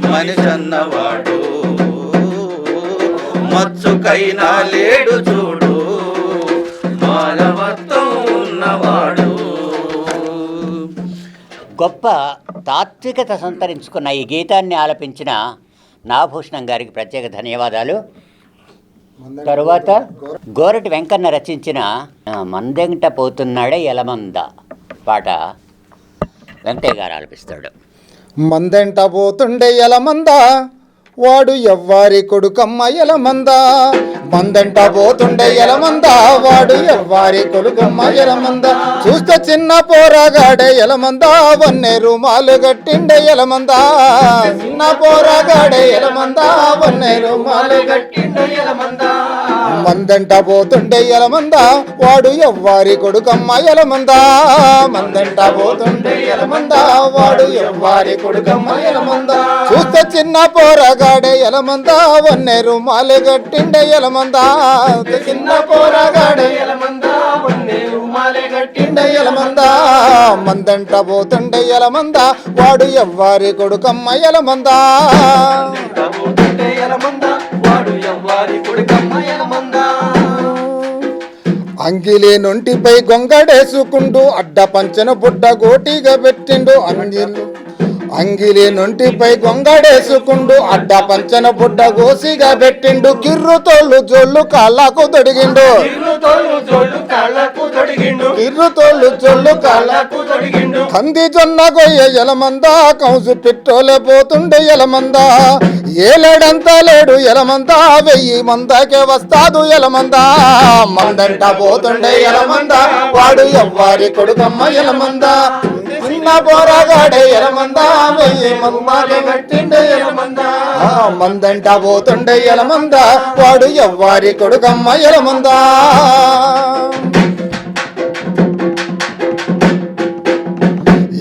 మనిషన్నవాడు, మచ్చుకైనా లేడు చూడు మానవత్వం ఉన్నవాడు. గొప్ప తాత్వికత సంతరించుకున్న ఈ గీతాన్ని ఆలపించిన నాగభూషణం గారికి ప్రత్యేక ధన్యవాదాలు. తరువాత గోరటి వెంకన్న రచించిన మందెంట పోతున్నాడే ఎలమంద పాట వెంకయ్య గారు ఆలపిస్తాడు. మందెంట పోతుండే ఎలమంద వాడు ఎవ్వారి కొడుకమ్మ ఎలమంద. మందెంట పోతుండే ఎలమంద వాడు ఎవ్వారి కొడుకమ్మ ఎలమంద. చూస్తే చిన్న పోరాగాడే ఎలమంద వన్నె రుమాలు గట్టిండే ఎలమంద. చిన్న పోరాగాడే ఎలమంద వన్నె రుమాలు గట్టిండే ఎలమంద. మందెంట పోతుండే ఎలమంద వాడు ఎవ్వారి కొడుకమ్మ ఎలమంద. మందెంట పోతుండే ఎలమంద వాడు ఎవ్వారి కొడుకమ్మ ఎలమంద. చూస్తే చిన్న పోరాగాడే ఎలమంద వన్నె రుమాలు గట్టిండే ఎలమంద. చిన్న పోరాగాడే ఎలమంద వన్నె రుమాలు గట్టిండే ఎలమంద. మందెంట పోతుండే ఎలమంద వాడు ఎవ్వారి కొడుకమ్మ ఎలమంద. అంగిలి నొంటిపై గొంగడేసుకుంటూ అడ్డ పంచన బుడ్డ గోటిగా పెట్టిండు. అంగిలి నొంటిపై గొంగడేసుకుంటూ అడ్డ పంచన బుడ్డ గోసిగా పెట్టిండు. కిర్రు తోళ్ళు జోళ్ళు కాళ్ళకు తొడిగిండు. కిర్రు తోళ్ళు జోళ్ళు కాళ్ళకు తొడిగిండు. కంది జొన్న గొయ్య ఎలమంద కౌసు పిట్టోలే పోతుండే ఎలమంద. ఏలేడంతా లేడు ఎలమంద 1000 మందకే వస్తాదు ఎలమంద. మందంట పోతుండే ఎలమంద వాడు ఎవ్వారి కొడుకమ్మ ఎలమంద. చిన్న పోరాగాడే ఎలమంద 1000 మందకే గట్టిండే ఎలమంద. మందంట పోతుండే ఎలమంద వాడు ఎవ్వారి కొడుకమ్మ ఎలమంద.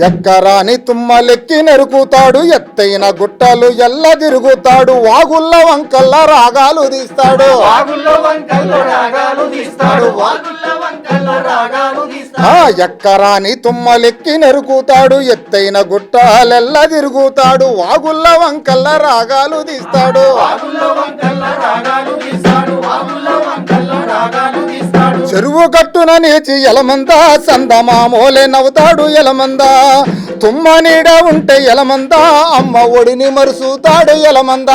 ఎక్కరాని తుమ్మలెక్కి నెరుకుతాడు. ఎత్తైన గుట్టలు ఎల్ల తిరుగుతాడు. వాగుల్ల వంకల్ల రాగాలు తీస్తాడు. ఎక్కరాని తుమ్మలెక్కి నెరుకుతాడు. ఎత్తైన గుట్టలెల్ల తిరుగుతాడు. వాగుల్ల వంకల్ల రాగాలు తీస్తాడు. చెరువు గట్టున నీచి ఎలమంద సందమామోలే నవ్వుతాడు ఎలమంద. తుమ్మ నీడ ఉంటే ఎలమంద అమ్మ ఒడిని మరుసుతాడు ఎలమంద.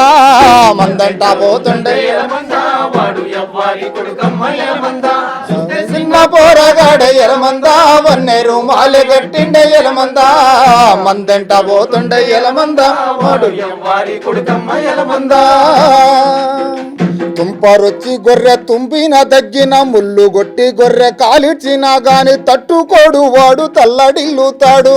మందంట పోతుండే ఎలమంద వాడు ఎవ్వారి కొడుకమ్మ ఎలమంద. చిన్న పోరగాడే ఎలమంద వన్నె రుమాలు గట్టిండే ఎలమంద. మందంట పోతుండే ఎలమంద వాడు ఎవ్వారి కొడుకమ్మ ఎలమంద. తుంపరొచ్చి గొర్రె తుంపిన దగ్గిన ముళ్ళు గొట్టి గొర్రె కాలిచ్చినా గాని తట్టుకోడు వాడు తల్లడిల్లుతాడు.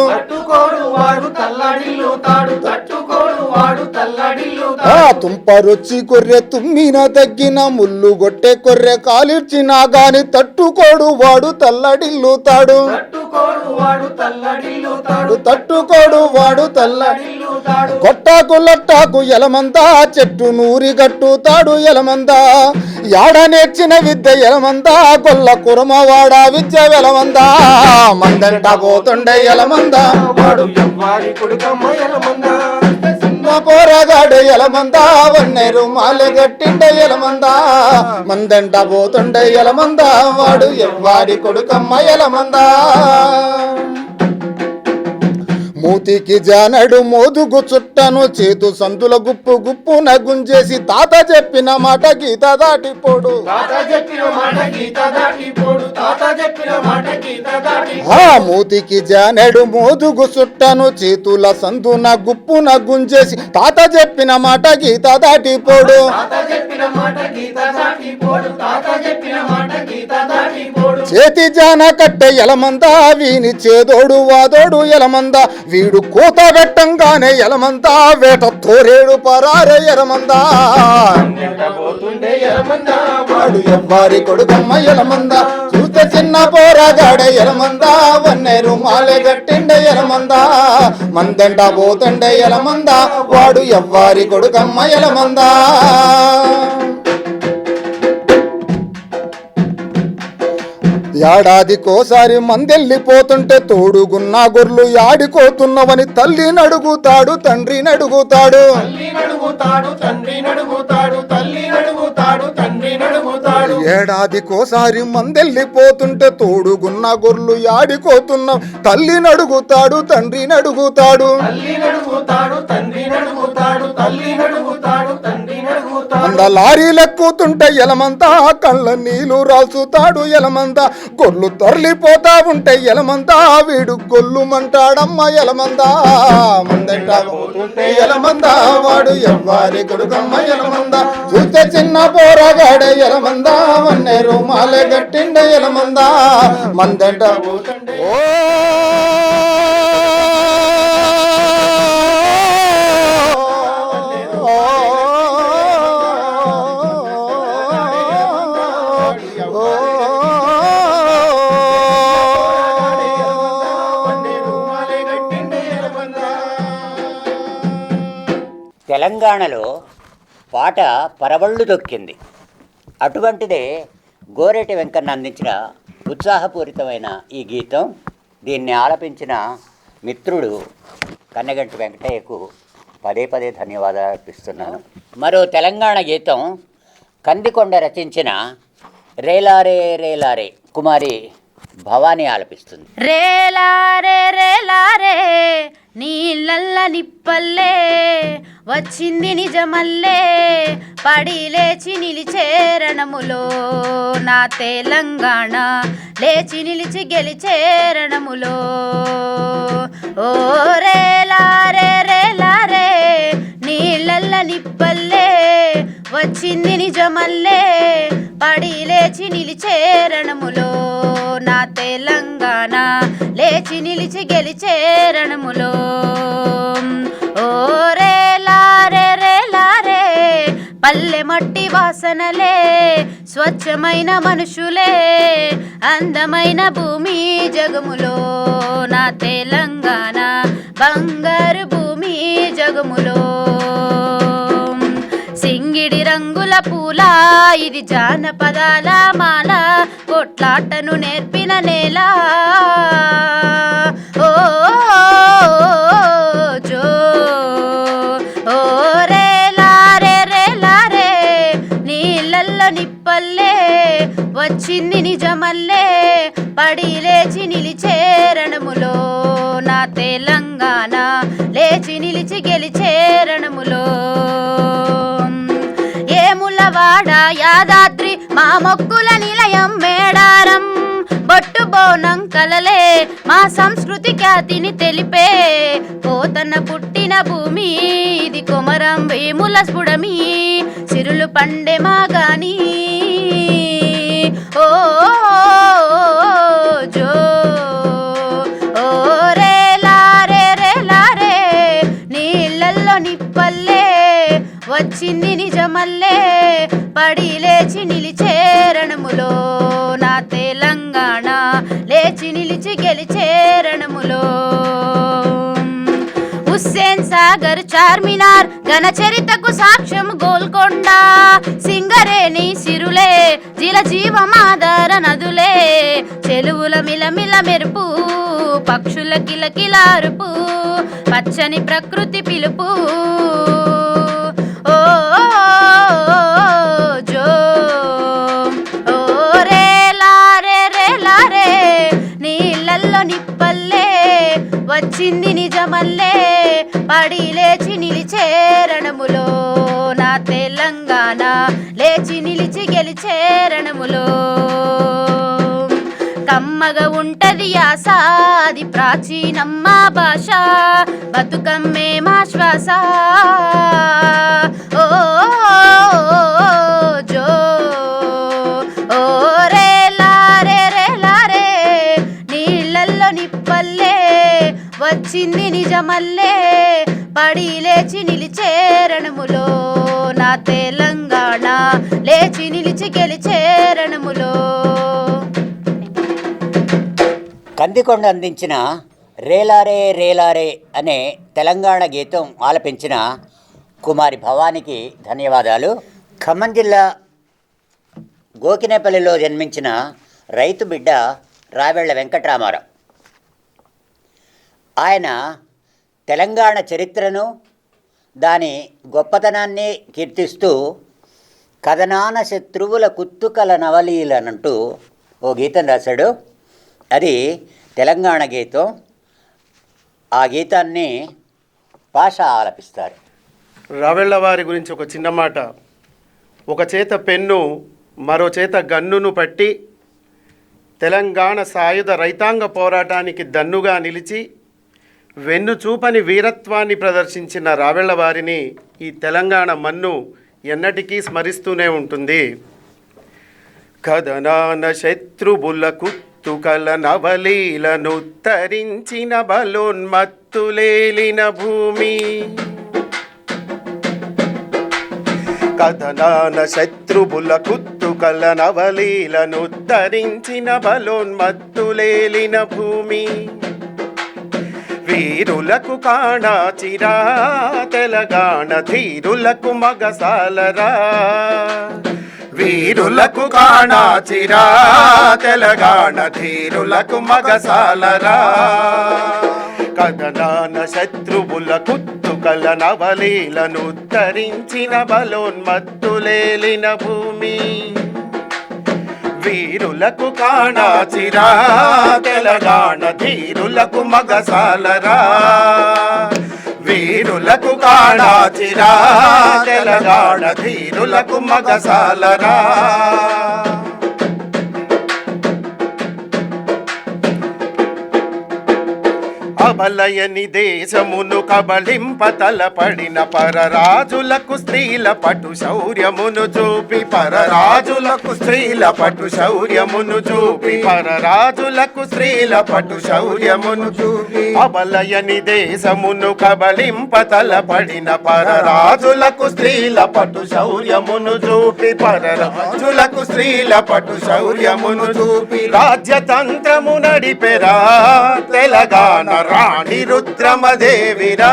తుంపరొచ్చి గొర్రె తుమ్మిన దగ్గిన ముళ్ళు గొట్టె గొర్రె కాలిచ్చినా గాని తట్టుకోడు వాడు తల్లడిల్లుతాడు. తట్టుకోడు వాడు తల్లడిల్లుతాడు. గొట్టాకు లట్టాకు ఎలమంద చెట్టు నూరి గట్టుతాడు ఎలమంద. యాడ నేర్చిన విద్య ఎలమంద గొల్ల కురమవాడ విద్య వెలమంద. మందంట పోతుండే ఎలమంద వాడు ఎవ్వారి కొడుకమ్మ ఎలమంద. చిన్న పోరగాడు ఎలమంద వన్నె రుమాలు గట్టిండే ఎలమంద. మందంట పోతుండే ఎలమంద వాడు ఎవ్వారి కొడుకమ్మ ఎలమంద. మూతికి జానడు మోదుగు చుట్టను చేతు సందుల గుప్పు గుప్పు నగుంజేసి తాత చెప్పిన మాట గీత దాటిపోడు. మూతికి జానడు మోదుగు చుట్టను చేతుల సందున గుప్పు నగుంజేసి తాత చెప్పిన మాట గీత దాటిపోడు. చేతి జాన కట్టె ఎలమంద వీని చేదోడు వాదోడు ఎలమంద. వీడు కోత పెట్టంగానే ఎలమంద వేట తోరేడు పరారే ఎలమంద. వాడు ఎవ్వారి కొడుకమ్మ ఎలమంద. చూస్తే చిన్న పోరాగాడే ఎలమంద వన్నె రుమాలే గట్టిండే ఎలమంద. మందంట పోతుండే ఎలమంద వాడు ఎవ్వారి కొడుకమ్మ ఎలమంద. ఏడాదికోసారి మందెళ్ళిపోతుంటే తోడుగున్న గొర్రెలు యాడికోతున్నవని తల్లిని అడుగుతాడు తండ్రిని అడుగుతాడు. ఏడాదికోసారి మందెళ్ళిపోతుంటే తోడుగున్న గొర్రెలు యాడికోతున్నావు తల్లిని అడుగుతాడు తండ్రిని అడుగుతాడు. అంద లారీలెక్కుతుంటే ఎలమంతా కళ్ళ నీళ్లు రాల్చుతాడు ఎలమంతా. గొర్రెలు తరలిపోతా ఉంటే ఎలమంతా వీడు గొల్లుమంటాడమ్మ ఎలమందా. మందంటా పోతుంటే ఎలమందా వాడు ఎవ్వారి కొడుకమ్మ ఎలమందా. చూస్తే చిన్న పోరగాడే ఎలమందా వన్నే రుమాలే గట్టిండే ఎలమందా. మందంటా పోతుంటే తెలంగాణలో పాట పరవళ్ళు తొక్కింది. అటువంటిదే గోరేటి వెంకన్న అందించిన ఉత్సాహపూరితమైన ఈ గీతం. దీన్ని ఆలపించిన మిత్రుడు కన్నెగంటి వెంకటయ్యకు పదే పదే ధన్యవాదాలు అర్పిస్తున్నాను. మరో తెలంగాణ గీతం కందికొండ రచించిన రేలారే రేలారే కుమారి భవానీ ఆలపిస్తుంది. రేలారే రేలారే నీళ్ళల్ల నిప్పల్లే వచ్చింది నిజమల్లే పడి లేచి నిలిచేరణములో నా తెలంగాణ లేచి నిలిచి గెలిచేరణములో. ఓ రేలారే రేలారే నీళ్ళల్ల నిప్పల్లే వచ్చింది నిజమల్లే పడి లేచి నిలిచేరణములో నా తెలంగాణ లేచి నిలిచి గెలిచేరణములో. ఓ రేలారే రేలారే పల్లె మట్టి వాసనలే స్వచ్ఛమైన మనుషులే అందమైన భూమి జగములో నా తెలంగాణ బంగారు భూమి జగములో. సింగిడి రంగుల పూల ఇది జానపదాల మాల కొట్లాటను నేర్పిన నేల. ఓ జో ఓ రేలారే రేలారే నీళ్ళల్లో నిప్పల్లే వచ్చింది నిజమల్లే పడి లేచి నిలిచేరణములో నా తెలంగాణ లేచి నిలిచి గెలిచేరణములో. ఏములవాడ యాదాద్రి మా మొక్కుల నిలయం మేడారం బొట్టు బోనం కలలే మా సంస్కృతి ఖ్యాతిని తెలిపే పోతన్న పుట్టిన భూమి ఇది కొమరం వేముల స్ఫుడమి సిరులు పండే మాగాని. ఓ జో ఓ రేలారే రేలారే నీళ్ళల్లో నిప్పల్లే వచ్చింది నిజమల్లే పడి లేచి నిలిచేరణములో నా తెలంగాణ లేచి నిలిచి గెలిచేరణములో. హుస్సేన్ సాగర్ చార్మినార్ ఘన చరితకు సాక్ష్యం గోల్కొండ సింగరేణి సిరులే జిల జీవమాధార నదులే చెలువుల మిలమిల మెరుపు పక్షుల కిలకిలారుపు పచ్చని ప్రకృతి పిలుపు. ఓ జో ఓ రేలారే రేలారే నీళ్ళల్లో నిప్పల్లే వచ్చింది నిజమల్లే పడి లేచి నిలిచేరణములో నా తెలంగాణ లేచి నిలిచి గెలిచేరణములో. కమ్మగా ఉంటది యాస అది ప్రాచీనమ్మ భాష బతుకమ్మే మా శ్వాస. ఓ జో ఓ రేలారే రేలారే నీళ్ళల్లో నిప్పల్లే వచ్చింది నిజమల్లే పడి లేచి నిలిచేరణములో నా తెలంగాణ లేచి నిలిచి గెలిచేరణములో. కందికొండ అందించిన రేలారే రేలారే అనే తెలంగాణ గీతం ఆలపించిన కుమారి భవానికి ధన్యవాదాలు. ఖమ్మం జిల్లా గోకినేపల్లిలో జన్మించిన రైతు బిడ్డ రావెళ్ల వెంకట్రామారావు. ఆయన తెలంగాణ చరిత్రను దాని గొప్పతనాన్ని కీర్తిస్తూ కథనాన శత్రువుల కుత్తుకల నవలీలనంటూ ఓ గీతం రాశాడు. అది తెలంగాణ గీతం. ఆ గీతాన్ని భాష ఆలపిస్తారు. రావెళ్ళ వారి గురించి ఒక చిన్న మాట. ఒక చేత పెన్ను మరో చేత గన్నును పట్టి తెలంగాణ సాయుధ రైతాంగ పోరాటానికి దన్నుగా నిలిచి వెన్ను చూపని వీరత్వాన్ని ప్రదర్శించిన రావెళ్ళ వారిని ఈ తెలంగాణ మన్ను ఎన్నటికీ స్మరిస్తూనే ఉంటుంది. కథనాన శత్రువుల కుత్తుకల నవలీలను తరించిన బలోన్మత్తులేలిన భూమి, కథనాన శత్రువుల కుత్తుకల నవలీలను తరించిన బలోన్మత్తులేలిన భూమి, వీరులకు కాణాచిరా తెలంగాణ ధీరులకు మగసాలరా, వీరులకు కాణాచిరా తెలంగాణ ధీరులకు మగసాలరా, కథనాన శత్రువుల కుత్తుకల నవలీలను తరించిన బలోన్మత్తులేలిన భూమి, వీరులకు కాణాచిరా తెలంగాణ ధీరులకు మగసాలరా, వీరులకు కాణాచిరా తెలంగాణ ధీరులకు మగసాలరా. అబలయని దేశమును కబళింప తలపడిన పరరాజులకు స్త్రీల పటు శౌర్యమును చూపి, పరరాజులకు స్త్రీల పటు శౌర్యమును చూపి, పరరాజులకు స్త్రీల పటు శౌర్యమును చూపి, అబలయని దేశమును కబళింప తలపడిన పరరాజులకు స్త్రీల పటు శౌర్యమును చూపి, పరరాజులకు స్త్రీల పటు శౌర్యమును చూపి, రాజ్యతంత్రము నడిపెరా తెలంగాణ రాణి రుద్రమదేవిరా,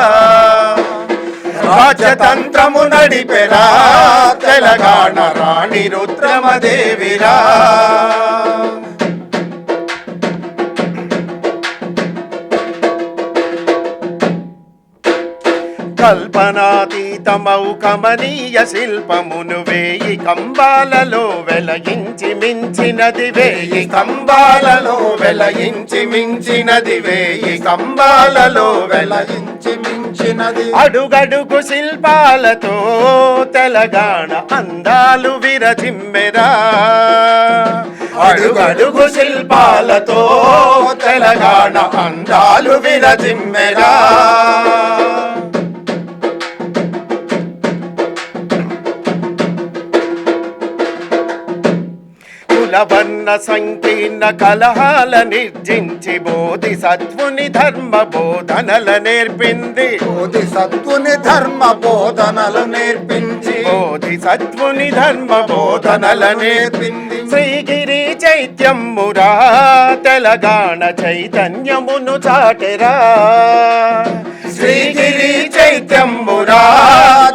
రాజతంత్రము నడిపెరా తెలంగాణ రాణి రుద్రమదేవిరా. కల్పనాతీతమౌ కమనీయ శిల్పమును వేయి కంబాలలో వెలయించి మించినది, వేయి కంబాలలో వెలయించి మించినది, వేయి కంబాలలో వెలయించి మించినది, అడుగడుగు శిల్పాలతో తెలంగాణ అందాలు విరజిమ్మెరా, అడుగడుగు శిల్పాలతో తెలంగాణ అందాలు విరజిమ్మెరా. కులవర్ణ సంకీర్ణ కలహాల నిర్జించి బోధిసత్వుని ధర్మ బోధనల నేర్పింది, బోధిసత్వుని ధర్మ బోధనలు నేర్పించి, బోధిసత్వుని ధర్మ బోధనల నేర్పింది, శ్రీగిరి చైత్యమురా తెలంగాణ చైతన్యమును చాటెరా, శ్రీగిరి చైత్యమురా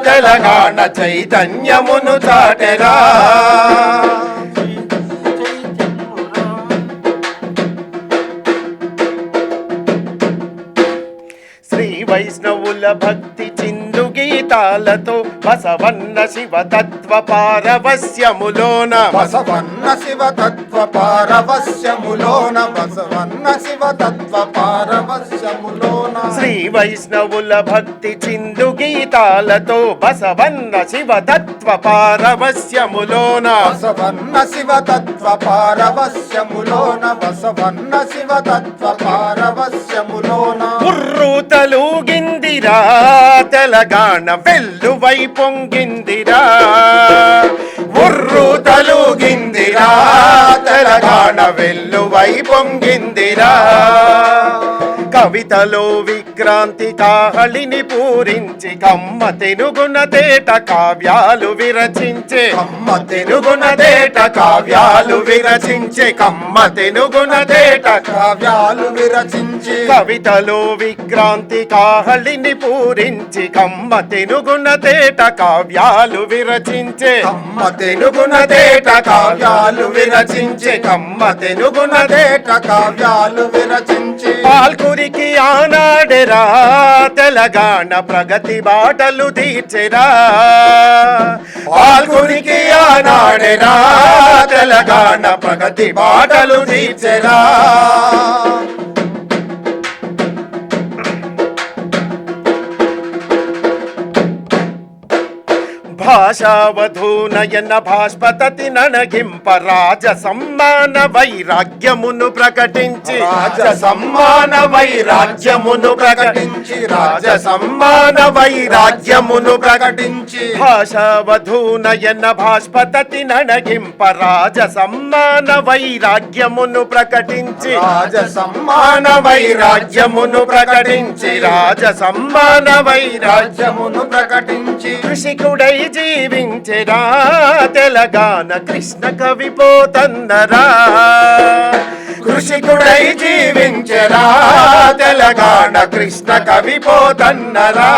తెలంగాణ చైతన్యమును చాటెరా. వైష్ణవుల భక్తి చిందు గీతాలతో బసవన్న శివతత్వ పారవస్యములోన, బసవన్న శివతత్వ పారవస్యములోన, బసవన్న శివతత్వ పారవస్యములోన, శ్రీ వైష్ణవుల భక్తి చిందు గీతాలతో బసవన్న శివతత్వ పారవస్యములోన, బసవన్న శివతత్వ పారవస్యములోన, బసవన్న శివతత్వ పారవస్యములోన. ఉర్రూతలూగిందిరా తెలంగాణ వెల్లువై పొంగిందిరా, ఉర్రూతలూగిందిరా తెలంగాణ వెల్లువై పొంగిందిరా, కవితలో విక్రాంతి కాహళిని పూరించి కమ్మ తెనుగున తేట కావ్యాలు విరచించే కమ్మ తెనుగున తేట కావ్యాలు విరచించే కమ్మ తెనుగున తేట కావ్యాలు విరచించి కవితలో విక్రాంతి కాహళిని పూరించి కమ్మ తెనుగున తేట కావ్యాలు విరచించే కమ్మ తెనుగున తేట కావ్యాలు విరచించి కమ్మ తెనుగున తేట కావ్యాలు విరచించి పాల్కురికి ఆనాడెరా తెలంగాణ ప్రగతి బాటలు తీర్చెరా పాల్కురికి ఆనాడెరా తెలంగాణ ప్రగతి బాటలు తీర్చెరా భాషావధూనయన భాష్పతతి ననగింప రాజ సమ్మాన వైరాగ్యమును ప్రకటించి రాజ సమ్మాన వైరాగ్యమును ప్రకటించి రాజ సమ్మాన వైరాగ్యమును ప్రకటించి భాషావధూనయన భాష్పతతి ననగింప రాజ సమ్మాన వైరాగ్యమును ప్రకటించి రాజ సమ్మాన వైరాగ్యమును ప్రకటించి రాజ సమ్మాన వైరాగ్యమును ప్రకటించి కృషికుడై జీవించెరా తెలంగాణ కృష్ణ కవి పోతన్నరా కృషికుడై జీవించెరా తెలంగాణ కృష్ణ కవి పోతన్నరా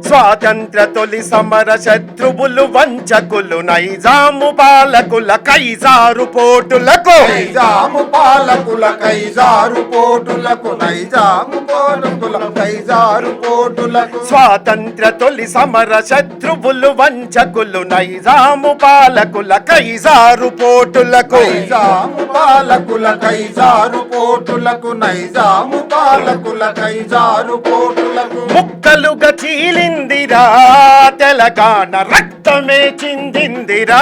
స్వాతంత్ర తొలి సమర శత్రువులు వంచకులు నైజాము పాలకుల కైజారు పోటులకు నైజాము పాలకుల కైజారు పోటులకు నైజాము పాలకుల కైజారు పోటులకు స్వాతంత్ర తొలి సమర శత్రువులు వంచకులు నైజాము పాలకుల కైజారు పోటులకు నైజాము పాలకుల కైజారు పోటులకు నైజాము పాలకుల కైజారు పోటులకు ముక్కలుగా చీలిందిరా తెలంగాణ రక్తమే చిందిందిరా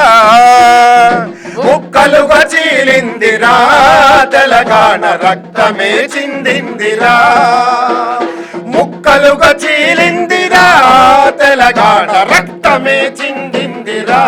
ముక్కలుగా చీలిందిరా తెలంగాణ రక్తమే చిందిందిరా ముక్కలుగా చీలిందిరా తెలంగాణ రక్తమే చిందిందిరా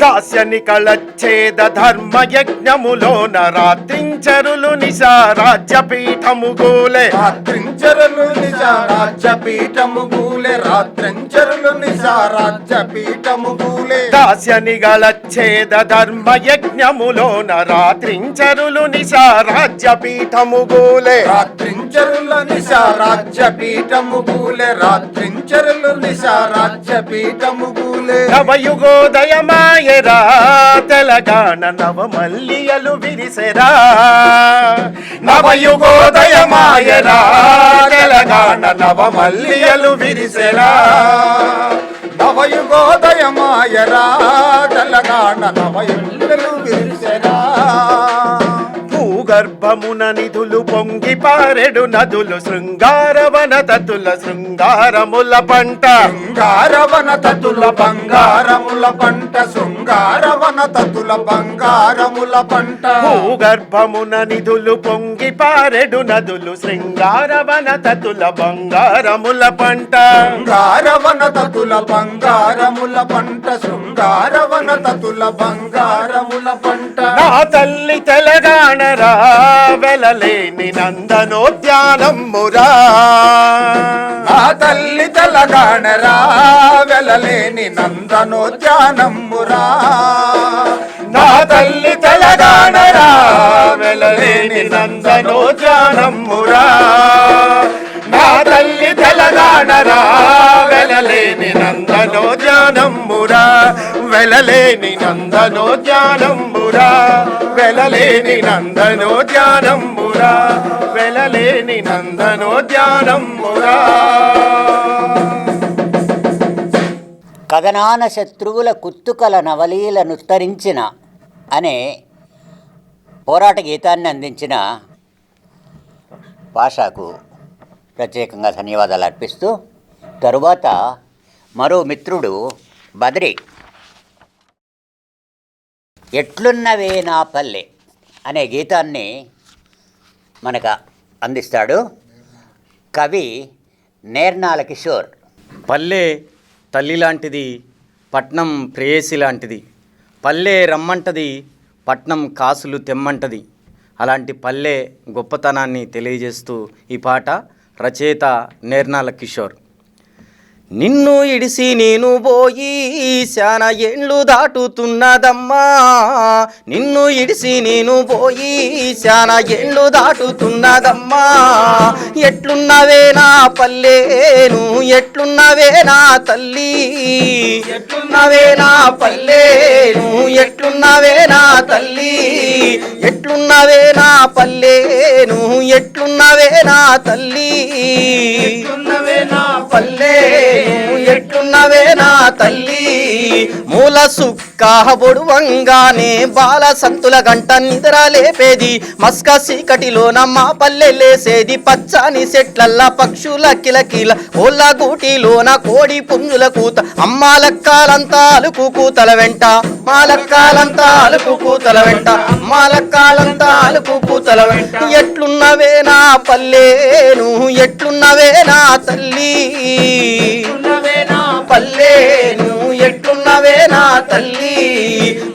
దాస్యని కళచ్ఛేద ధర్మ యజ్ఞములోన రాత్రించరులు నిశా రాజ్యపీఠము గూలే రాత్రించరులు నిశా రాజ్యపీఠము గూలే రాత్రించరులు నిశా రాజ్యపీఠము గూలే దాస్యని గళచ్ఛేద ధర్మ యజ్ఞములోన రాత్రించరులు నిశా రాజ్యపీఠము గూలే రాత్రించరుల నిశా రాజ్యపీఠము గూలే రాత్రించరులు నిశా రాజ్యపీఠము గూలే నవయుగోదయమాయరా తెలంగాణ నవమల్లియలు విరిసెరా నవయుగోదయమాయరా తెలంగాణ నవమల్లియలు విరిసెరా నవయుగోదయమాయరా తెలంగాణ నవయుగలు విరిసెరా భూగర్భమున నిధులు పొంగి పారెడు నదులు శృంగారవన తతుల శృంగారముల పంట శృంగారవన తతుల బంగారముల పంట శృంగారవన తతుల బంగారముల పంట భూగర్భమున నిధులు పొంగి పారెడు నదులు శృంగారవన తతుల బంగారముల పంట శృంగారవన తతుల బంగారముల పంట శృంగారవన తతుల బంగారముల పంట నా తల్లి తెలంగాణరా వెలలేని నందనోద్యానమ్మురా నా తల్లి తెలంగాణరా వెలలేని నందనోద్యానమ్మురా నా తల్లి తెలంగాణరా వెలలేని నందనోద్యానమ్మురా నా తల్లి తెలంగాణరా వెలలేని నందనోద్యానమ్మురా వెలలేని నందనోద్యానమ్మురా వెలలేని నందనోద్యానమ్మురా వెలలేని నందనోద్యానమ్మురా కథనాన శత్రువుల కుత్తుకల నవలీలను తరించిన అనే పోరాట గీతాన్ని అందించిన భాషకు ప్రత్యేకంగా ధన్యవాదాలు అర్పిస్తూ తరువాత మరో మిత్రుడు బద్రి ఎట్లున్నవే నా పల్లె అనే గీతాన్ని మనకు అందిస్తాడు. కవి నేర్నాల కిషోర్. పల్లె తల్లి లాంటిది, పట్నం ప్రేయసి లాంటిది. పల్లె రమ్మంటది, పట్నం కాసులు తెమ్మంటది. అలాంటి పల్లె గొప్పతనాన్ని తెలియజేస్తూ ఈ పాట రచయిత నేర్నాల కిషోర్. నిన్ను ఇడిసి నేను పోయి శానా ఏండ్లు దాటుతున్నదమ్మా, నిన్ను ఇడిసి నేను పోయి శానా ఏండ్లు దాటుతున్నదమ్మా. ఎట్లున్నవే నా పల్లెను, ఎట్లున్నవే నా తల్లి, ఎట్లున్నవే నా పల్లెను, ఎట్లున్నవే నా తల్లి, ఎట్లున్నవే నా పల్లెను, ఎట్లున్నవే నా తల్లి, ఎట్లున్నవే నా పల్లె, ఎట్లున్నవే నా తల్లి. మూల సుక్క బొడువంగానే బాల సంతుల గంట నిద్ర లేపేది, మస్క సీకటిలోన మా పల్లె లేసేది. పచ్చని చెట్లల్లా పక్షుల కిలకిల, కోళ్ళ గూటిలోన కోడి పుంజుల కూత. అమ్మాలక్కాలంతా అలుకు కూతల వెంట, మాలక్కాలంతా అలుకు కూతల వెంట, అమ్మాలక్కాలంతా అలుకు కూతల వెంట. ఎట్లున్నవే నా పల్లెను, ఎట్లున్నవే నా తల్లి, పల్లెను, ఎట్లున్నవే నా తల్లి.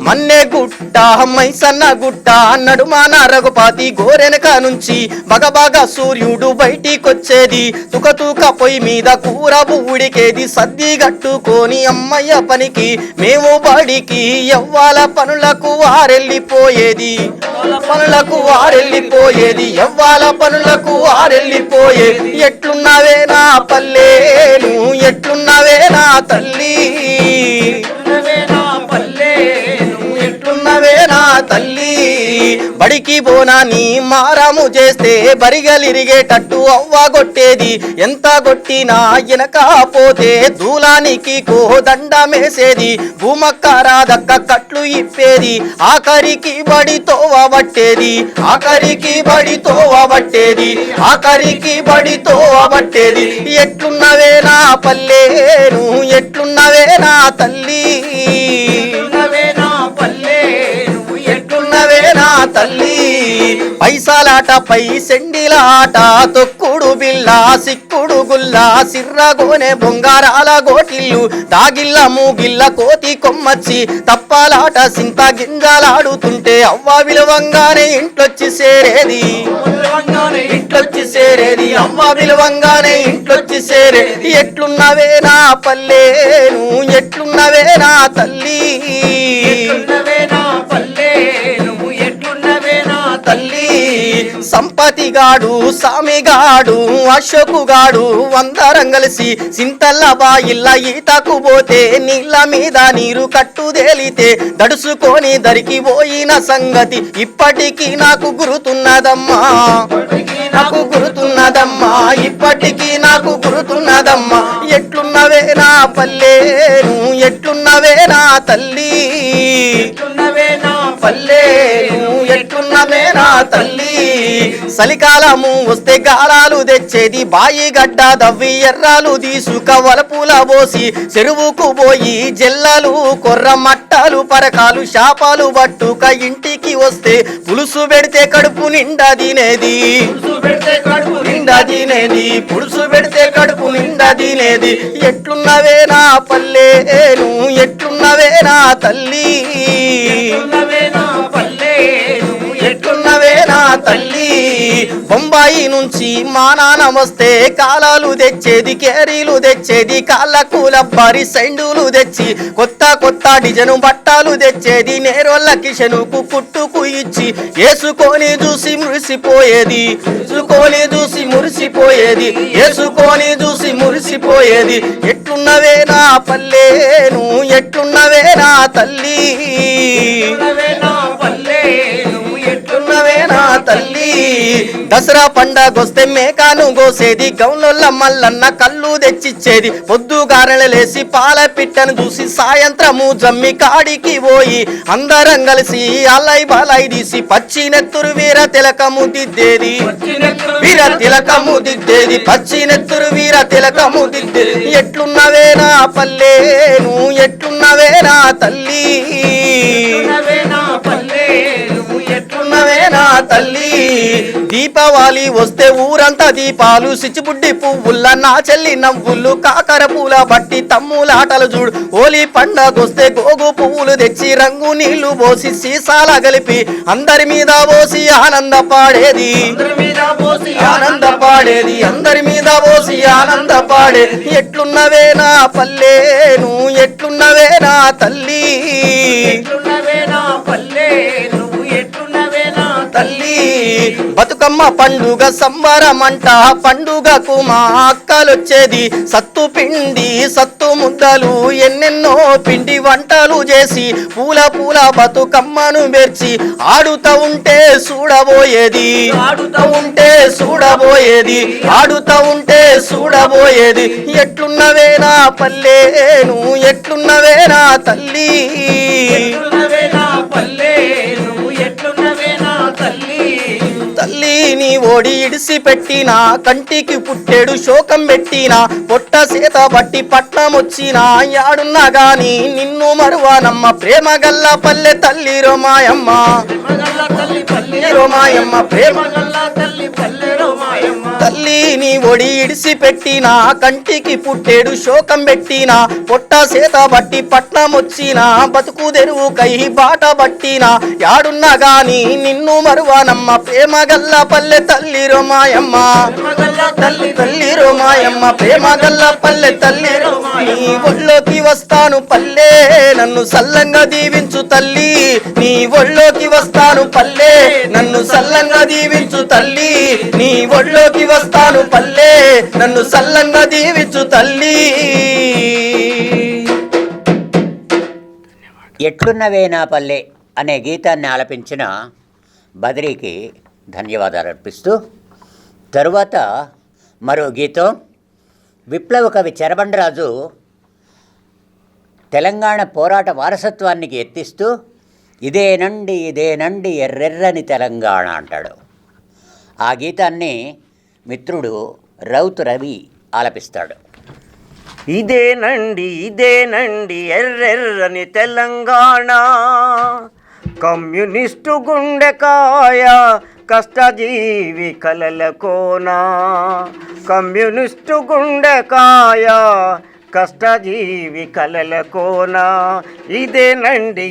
మన్నె గుట్ట మైసన్న గుట్ట నడుమాన రఘుపాతి గోరెనక నుంచి బగబగ సూర్యుడు బయటికొచ్చేది. తుకతుక పొయ్యి మీద కూర ఉడికేది. సద్ది గట్టుకొని అమ్మయ్య పనికి మేము బడికి ఎవ్వాల పనులకు వారెళ్ళిపోయేది, పనులకు వారెళ్ళిపోయేది, ఎవ్వాల పనులకు వారెళ్ళిపోయేది. ఎట్లున్నవే నా పల్లెను, ఎట్లున్నవే నా తల్లి, ఎట్లున్నవే నా తల్లి. బడికి బోనాని మారాము చేస్తే బరిగలిరిగేటట్టు అవ్వగొట్టేది. ఎంత కొట్టినా ఎనకపోతే దూలానికి కోదండమేసేది. భూమక్కరాదక్క కట్లు ఇప్పేది, ఆఖరికి బడితో వబట్టేది, ఆఖరికి బడితో వబట్టేది, ఆఖరికి బడితో వబట్టేది. ఎట్లున్నవే నా పల్లెను, ఎట్లున్నవే నా తల్లి, ఎట్లున్నవే నా తల్లి. పైసలాట పై సెండిల ఆట, తొక్కుడు బిల్ల సిక్కుడు గుల్ల, సిర్రగోనె బొంగారాల గోటిల్లు, దాగిల్ల మూగిల్ల కోతి కొమ్మచ్చి, తప్పలాట సింత గింజలాడుతుంటే అవ్వ విలువంగానే ఇంట్లొచ్చి సేరేది, ఇంట్లొచ్చి సేరేది, అవ్వ విలువంగానే ఇంట్లొచ్చి సేరేది. ఎట్లున్నవే నా పల్లెను, ఎట్లున్నవే నా తల్లి, తల్లి. సంపతిగాడు సామిగాడు అశోకుగాడు అందరం కలిసి సింతల్ల బాయిల్ల ఈతకు పోతే నీళ్ళ మీద నీరు కట్టుదేలితే దడుసుకొని దరికి పోయిన సంగతి ఇప్పటికీ నాకు గుర్తున్నదమ్మా, నాకు గుర్తున్నదమ్మా, ఇప్పటికీ నాకు గుర్తున్నదమ్మా. ఎట్లున్నవే నా పల్లెను, ఎట్లున్నవే నా తల్లి, పల్లెను, ఎట్లున్నవే నా తల్లి. చలికాలము వస్తే గాలాలు తెచ్చేది, బాయి గడ్డ దవ్వి ఎర్రాలు తీసుక వలపుల పోసి చెరువుకు పోయి జల్లలు కొర్ర మట్టాలు పరకాలు శాపాలు పట్టుక ఇంటికి వస్తే పులుసు పెడితే కడుపు నిండా తినేది, నిండా తినేది, పులుసు పెడితే కడుపు నిండా తినేది. ఎట్లున్నవే నా పల్లెను, ఎట్లున్నవే నా తల్లి, ఎట్లున్నవే నా తల్లి. బొంబాయి నుంచి మా నాన్న వస్తే కాలాలు తెచ్చేది, కేరీలు తెచ్చేది, కాళ్ళకు లబ్బరి సైండులు తెచ్చి కొత్త కొత్త డిజైన్ బట్టాలు తెచ్చేది. నేరోళ్ళ కిషనుకు కుట్టుకు ఇచ్చి వేసుకొని చూసి మురిసిపోయేది, వేసుకొని చూసి మురిసిపోయేది, వేసుకొని చూసి మురిసిపోయేది. ఎట్లున్నవే నా పల్లెను, ఎట్లున్నవే నా తల్లి, ఎట్లున్నవే నా తల్లి. దసరా పండగొస్తే మేకాను గోసేది, గౌన్ల మల్లన్న కళ్ళు తెచ్చిచ్చేది. పొద్దుగారణ లేసి పాల పిట్టను చూసి సాయంత్రము జమ్మి కాడికి పోయి అందరం కలిసి అలై బలై తీసి పచ్చి నెత్తురు వీర తిలకము దిద్దేది, వీర తిలకము దిద్దేది, పచ్చి నెత్తురు వీర తిలకము దిద్దేది. ఎట్లున్నవే నా పల్లెను, ఎట్లున్నవే నా తల్లి, ఎట్లున్నవే నా తల్లి. తల్లి దీపావళి వస్తే ఊరంతా దీపాలు సిచ్చిబుడ్డి పువ్వుల్ల నా చెల్లి నవ్వులు కాకర పూల బట్టి తమ్ములాటలు చూడు హోలీ పండగొస్తే గోగు పువ్వులు తెచ్చి రంగు నీళ్లు పోసి సీసాల కలిపి అందరి మీద పోసి ఆనంద పాడేది అందరి మీద పోసి ఆనంద పాడేది ఎట్లున్నవే నా పల్లె నువ్వు ఎట్లున్నవే నా తల్లి తల్లి బతుకమ్మ పండుగ సంబరమంట పండుగకు మా అక్కలొచ్చేది సత్తు పిండి సత్తు ముద్దలు ఎన్నెన్నో పిండి వంటలు చేసి పూల పూల బతుకమ్మను మెర్చి ఆడుతూ ఉంటే చూడబోయేది ఎట్లున్నవే నా పల్లె నువ్వు ఎట్లున్నవే నా తల్లి తల్లి నీ ఓడి ఇడిసి పెట్టినా కంటికి పుట్టెడు శోకం పెట్టినా పొట్ట సేత బట్టి పట్నం వచ్చినా యాడున్నా గాని నిన్ను మరువానమ్మ ప్రేమ గల్ల పల్లె తల్లి రోమాయమ్మ తల్లి నీ ఒడి ఇడిసి పెట్టినా కంటికి పుట్టేడు శోకం పెట్టినా పొట్ట సేత బట్టి పట్నం వచ్చినా బతుకు తెరువు కై బాట బట్టినా యాడున్నా గాని నిన్ను మరువానమ్మ ప్రేమ గల్ల పల్లె తల్లి రోమాయమ్మ తల్లి రోమాయమ్మ ప్రేమ గల్ల పల్లె తల్లి నీ ఒళ్ళోకి వస్తాను పల్లె నన్ను సల్లంగా దీవించు తల్లి నీ ఒళ్ళోకి వస్తాను పల్లె నన్ను సల్లంగా దీవించు తల్లి నీ ఒళ్ళోకి వస్తాను పల్లె నన్ను సల్లంగా దీవించు తల్లి. ఎట్లున్నవే నా పల్లె అనే గీతాన్ని ఆలపించిన బద్రీకి ధన్యవాదాలు అర్పిస్తూ తరువాత మరో గీతం విప్లవ కవి చెరబండరాజు తెలంగాణ పోరాట వారసత్వానికి ఎత్తిస్తూ ఇదేనండి ఎర్రెర్రని తెలంగాణ అంటాడు. ఆ గీతాన్ని మిత్రుడు రౌతు రవి ఆలపిస్తాడు. ఇదేనండి ఎర్రెర్రని తెలంగాణ కమ్యూనిస్టు గుండెకాయ కష్టజీవి కలల కోన కమ్యూనిస్టు గుండెకాయ కష్టజీవి కలల కోన ఇదేనండి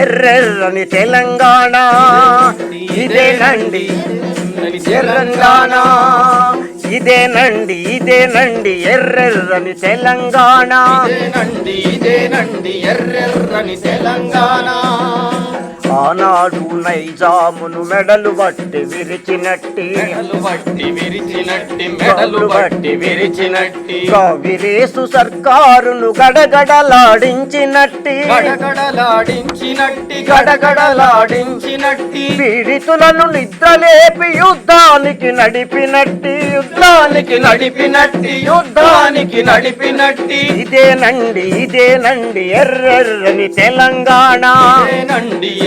ఎర్రెర్రని తెలంగాణ ఇదేనండి తెలంగాణ ఇదేనండి ఎర్రెర్రని తెలంగాణ ఇదేనండి ఎర్రెర్రని తెలంగాణ ఆనాడు నైజామును మెడలు బట్టి విరిచినట్టి కావిరేసు సర్కారును గడగడలాడించినట్టి పీడితులను నిద్రలేపి యుద్ధానికి నడిపినట్టి ఇదేనండి ఎర్రెర్రని తెలంగాణ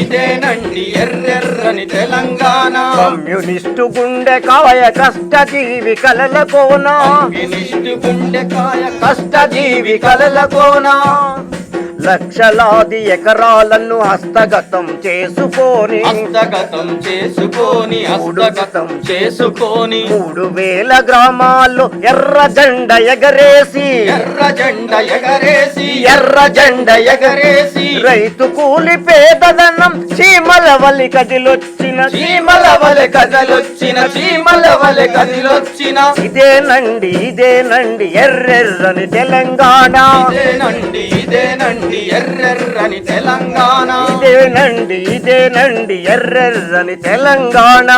ఇదేనండి ఎర్రెర్రని తెలంగాణ కమ్యూనిస్టు గుండెకాయ కష్టజీవి కలల కోన కష్టజీవి కలల కోన లక్షలాది ఎకరాలను హస్తగతం చేసుకొని 3000 గ్రామాల్లో ఎర్ర జెండ ఎగరేసి రైతు కూలి పేదదనం చీమల వలి కదిలొచ్చిన ఇదేనండి ఎర్రెర్రని తెలంగాణ ఎర్రెర్రని తెలంగాణ ఇదేనండి ఎర్రెర్రని తెలంగాణ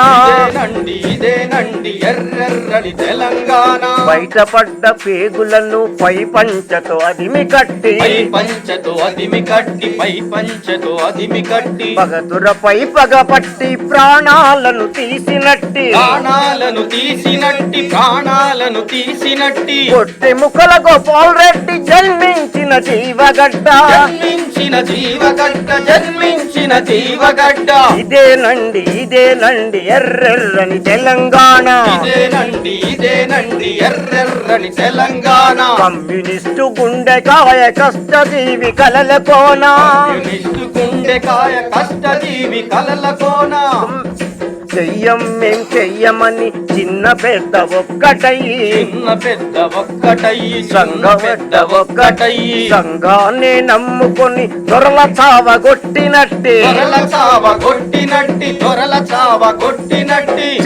ఇదేనండి ఎర్రెర్రని తెలంగాణ బయటపడ్డ పేగులను పై పంచతో అదిమి కట్టి పగతురపై పగపట్టి ప్రాణాలను తీసినట్టి కొట్టి ముక్కల గోపాల్ రెడ్డి జన్మించిన జీవగడ్డ ఇదేనండి ఎర్రెర్రని తెలంగాణ ఎర్రెర్రని తెలంగాణ కమ్యూనిస్టు గుండెకాయ కష్టజీవి కలల కోన చెయ్యం మేం చెయ్యమని చిన్న పెద్ద ఒక్కటయ్యి సంఘపెద్ద ఒక్కటయ్యి సంఘాన్ని నమ్ముకొని దొరల చావగొట్టినట్టి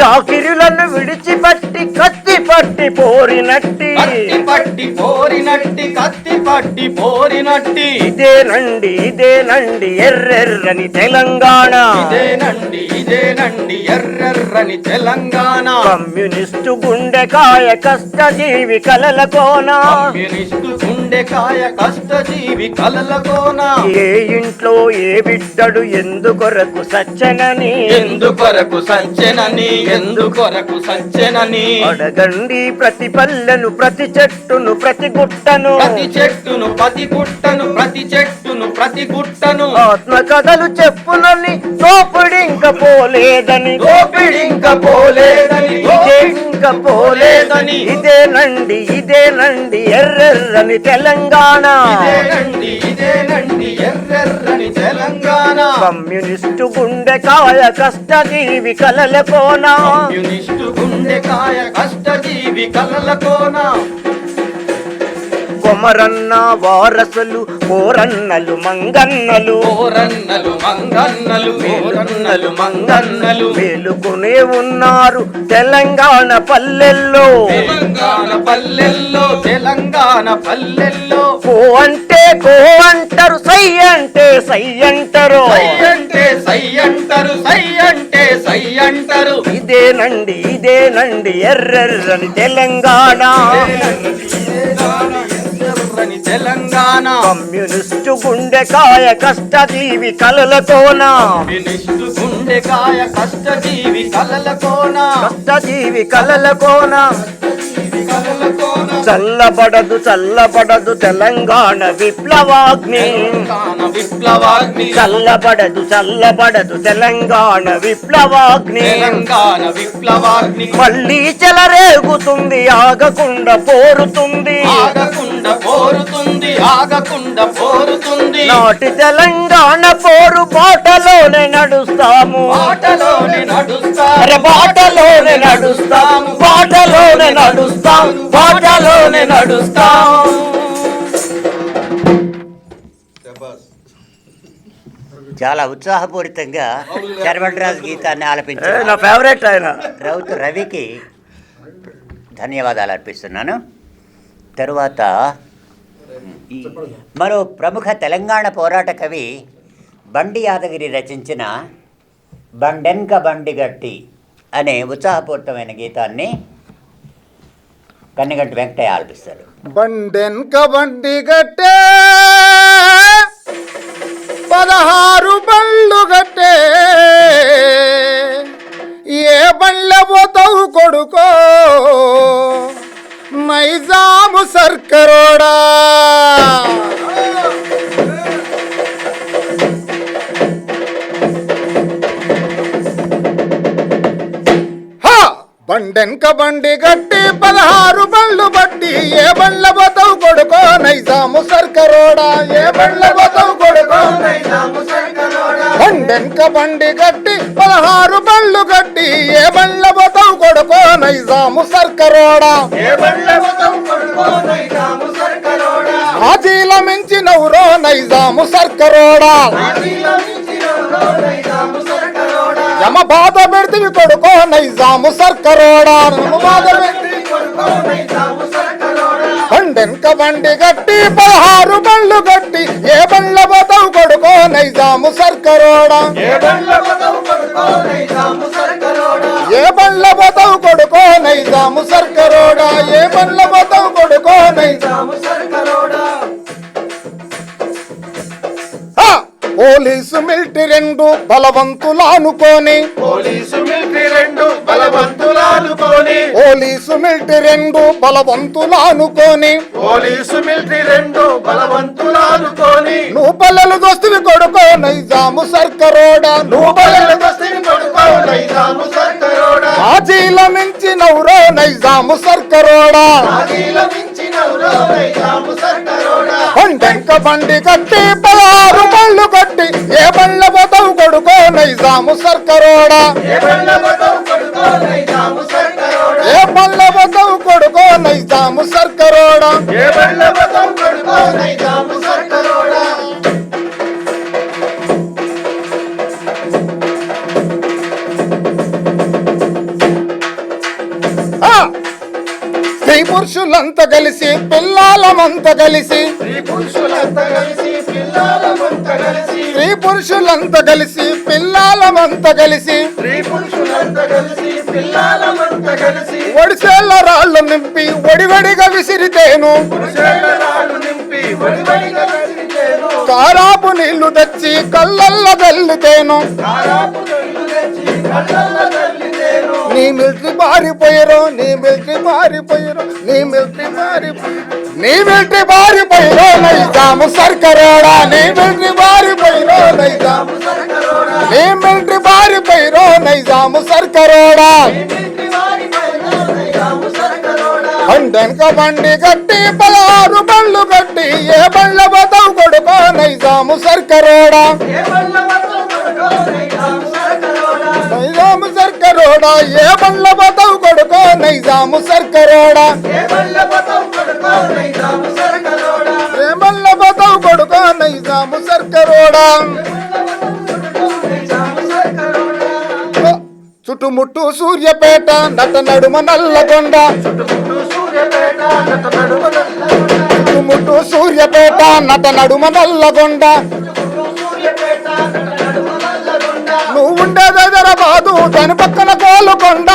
చాకిరులను విడిచిపట్టి కత్తి పట్టి పోరినట్టి ఇదేనండి ఎర్రెర్రని తెలంగాణ తెలంగాణ కమ్యూనిస్టు గుండెకాయ కష్టజీవి కలల కోన ఏ ఇంట్లో ఏ బిడ్డడు ఎందుకొరకు సచ్చెనని అడగండి ప్రతి పల్లెను ప్రతి చెట్టును ప్రతి గుట్టను ఆత్మ కథలు చెప్పునని దోపిడింక పోలేదని ఇదేనండి ఎర్రెర్రని తెలంగాణ కమ్యూనిస్టు గుండెకాయ కష్టజీవి కలల కోన కొమరన్న వారసులు పోరన్నలు మంగన్నలు మేలుకునే ఉన్నారు తెలంగాణ పల్లెల్లో కో అంటే కో అంటారు సై అంటే సై అంటారు ఇదేనండి ఎర్రెర్రని తెలంగాణ కమ్యూనిస్టు గుండెకాయ కష్టజీవి కలల కోన చల్లబడదు తెలంగాణ విప్లవాగ్ని చల్లబడదు తెలంగాణ విప్లవాగ్ని మళ్ళీ చెలరేగుతుంది ఆగకుండా పోరుతుంది నాటి తెలంగాణ పోరు బాటలోనే నడుస్తాము చాలా ఉత్సాహపూరితంగా శర్మరాజు గీతాన్ని ఆలపించారు. నా ఫేవరెట్ ఆయన రౌతు రవికి ధన్యవాదాలు అర్పిస్తున్నాను. తరువాత మరో ప్రముఖ తెలంగాణ పోరాట కవి బండి యాదగిరి రచించిన బండెన్క బండిగట్టి అనే ఉత్సాహపూరితమైన గీతాన్ని కన్నెగంటి వెంకటయ్య ఆలపిస్తాడు. బండెన్క బండిగట్టే 16 బండ్లు గట్టే ఏ బండ్ల పోతావు కొడుకో నైజాము సర్కరోడా బండెన్క బండి గట్టి 16 బండ్లు బట్టి ఏ బండ్ల పోతావు కొడుకో నైజాము సర్కరోడా బండెన్క బండి గట్టి 16 బండ్లు గట్టి ఏ బండ్ల పోతావు కొడుకో నైజాము సర్కరోడా ఆజీల మించినవురో నైజాము సర్కరోడా యమ బాధ పెడితివి కొడుకో నైజాము సర్కరోడా బండెన్క బండి గట్టి 16 బండ్లు గట్టి ఏ బండ్ల పోతావు కొడుకో నైజాము సర్కరోడా ఏ బండ్ల పోతావు కొడుకో నైజాము సర్కరోడా పోలీసు మిలిటరీ రెండు బలవంతులానుకోని నువ్వు పల్లెలు దోస్తువి కొడుకో నైజాము సర్కరోడా ఆజీల మించినవురో నైజాము సర్కరోడా బండెన్క బండి కట్టి 16 బండ్లు కట్టి ఏ బండ్ల పోతావు కొడుకో నైజాము నైజాము సర్కరోడా ఏ బళ్ళ బతవు కొడుకో నైజాము సర్కరోడా స్త్రీ పురుషులంతా కలిసి పిల్లలమంతా కలిసి స్త్రీ పురుషులంతా కలిసి పిల్లలమంతా కలిసి ఒడిసేళ్ల రాళ్ళు నింపి ఒడివడిగా విసిరితేను కారాపు నీళ్లు తెచ్చి కళ్ళల్ల జల్లితేను నీ మిలిటరీ పారిపోయారు నైజాము సర్కరోడా నీ మిలిటరీ పారిపోయారు నైజాము సర్కరోడా బండెనక బండి కట్టి 16 బండ్లు కట్టి ఏ బండ్ల బతవు కొడుకో నైజాము సర్కరోడా నైజాము సర్కరోడా ఏ బండ్ల బతవు కొడుకో నైజాము సర్కరోడా ఏ బండ్ల బతవు కొడుకో నైజాము సర్కరోడా చుట్టుముట్టు సూర్యపేట నట నడుమ నల్లగొండ చుట్టుముట్టు సూర్యపేట నట నడుమ నల్లగొండ నువ్వు ఉండేది హైదరాబాదు దాని పక్కన గోలుకొండ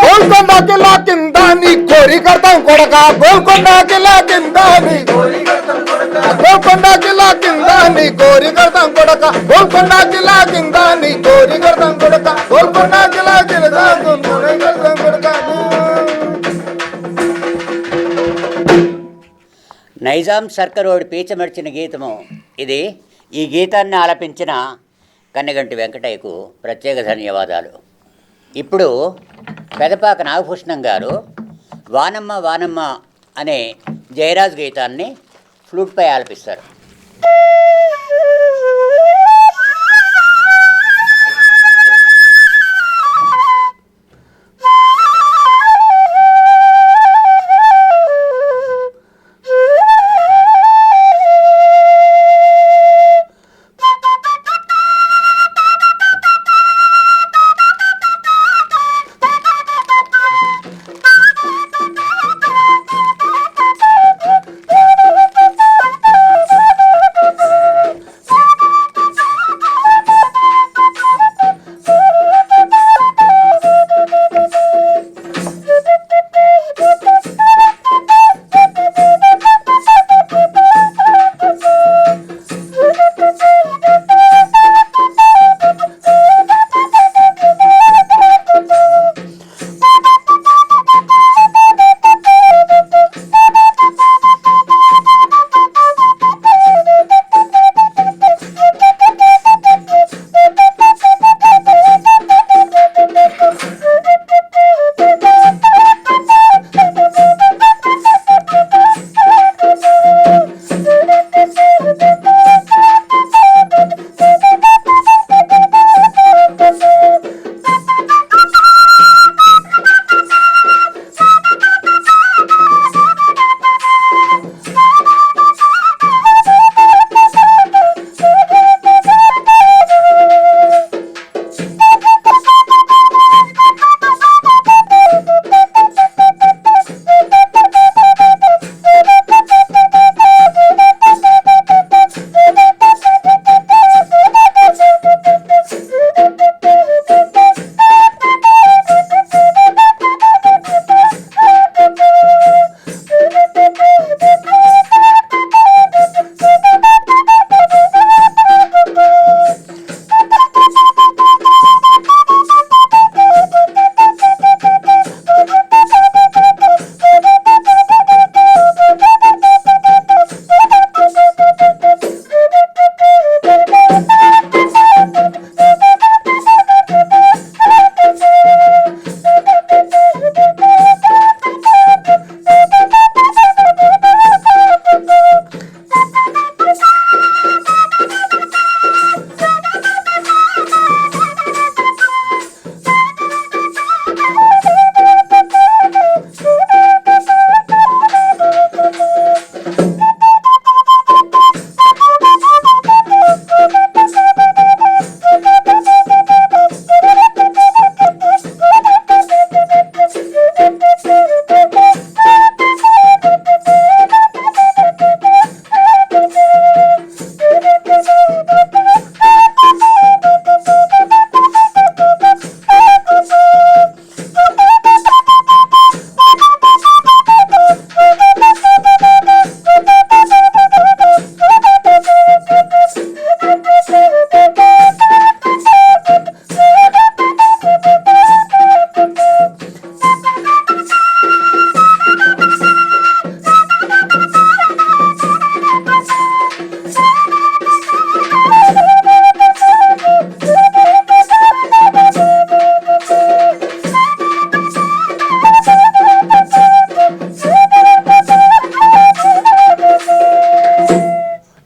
గోల్కొండ కిలా కింద నీ కోరి కడతాం కొడక గోల్కొండ కిలా కింద నీ కోరి కడతాం కొడక గోల్కొండ కిలా కింద నీ కోరి కడతాం కొడక నైజాం సర్కరోడ్ పీచమర్చిన గీతము ఇది. ఈ గీతాన్ని ఆలపించిన కన్నెగంటి వెంకటయ్యకు ప్రత్యేక ధన్యవాదాలు. ఇప్పుడు పెదపాక నాగభూషణం గారు వానమ్మ వానమ్మ అనే జయరాజ్ గీతాన్ని ఫ్లూట్పై ఆలపిస్తారు.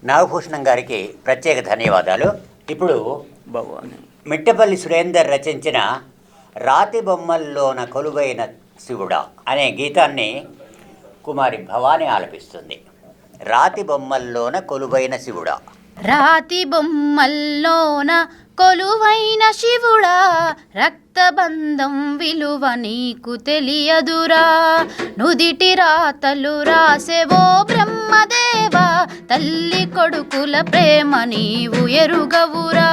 నాగభూషణం గారికి ప్రత్యేక ధన్యవాదాలు. ఇప్పుడు భవాని మిట్టపల్లి సురేందర్ రచించిన రాతి బొమ్మల్లోన కొలువైన శివుడా అనే గీతాన్ని కుమారి భవాని ఆలపిస్తుంది. రాతి బొమ్మల్లోన కొలువైన శివుడా. రాతి బొమ్మల్లోన కొలువైన శివుడా, రక్తబంధం విలువ నీకు తెలియదురా. నుదిటి రాతలు రాసెవో బ్రహ్మదేవా, తల్లి కొడుకుల ప్రేమ నీవు ఎరుగవురా.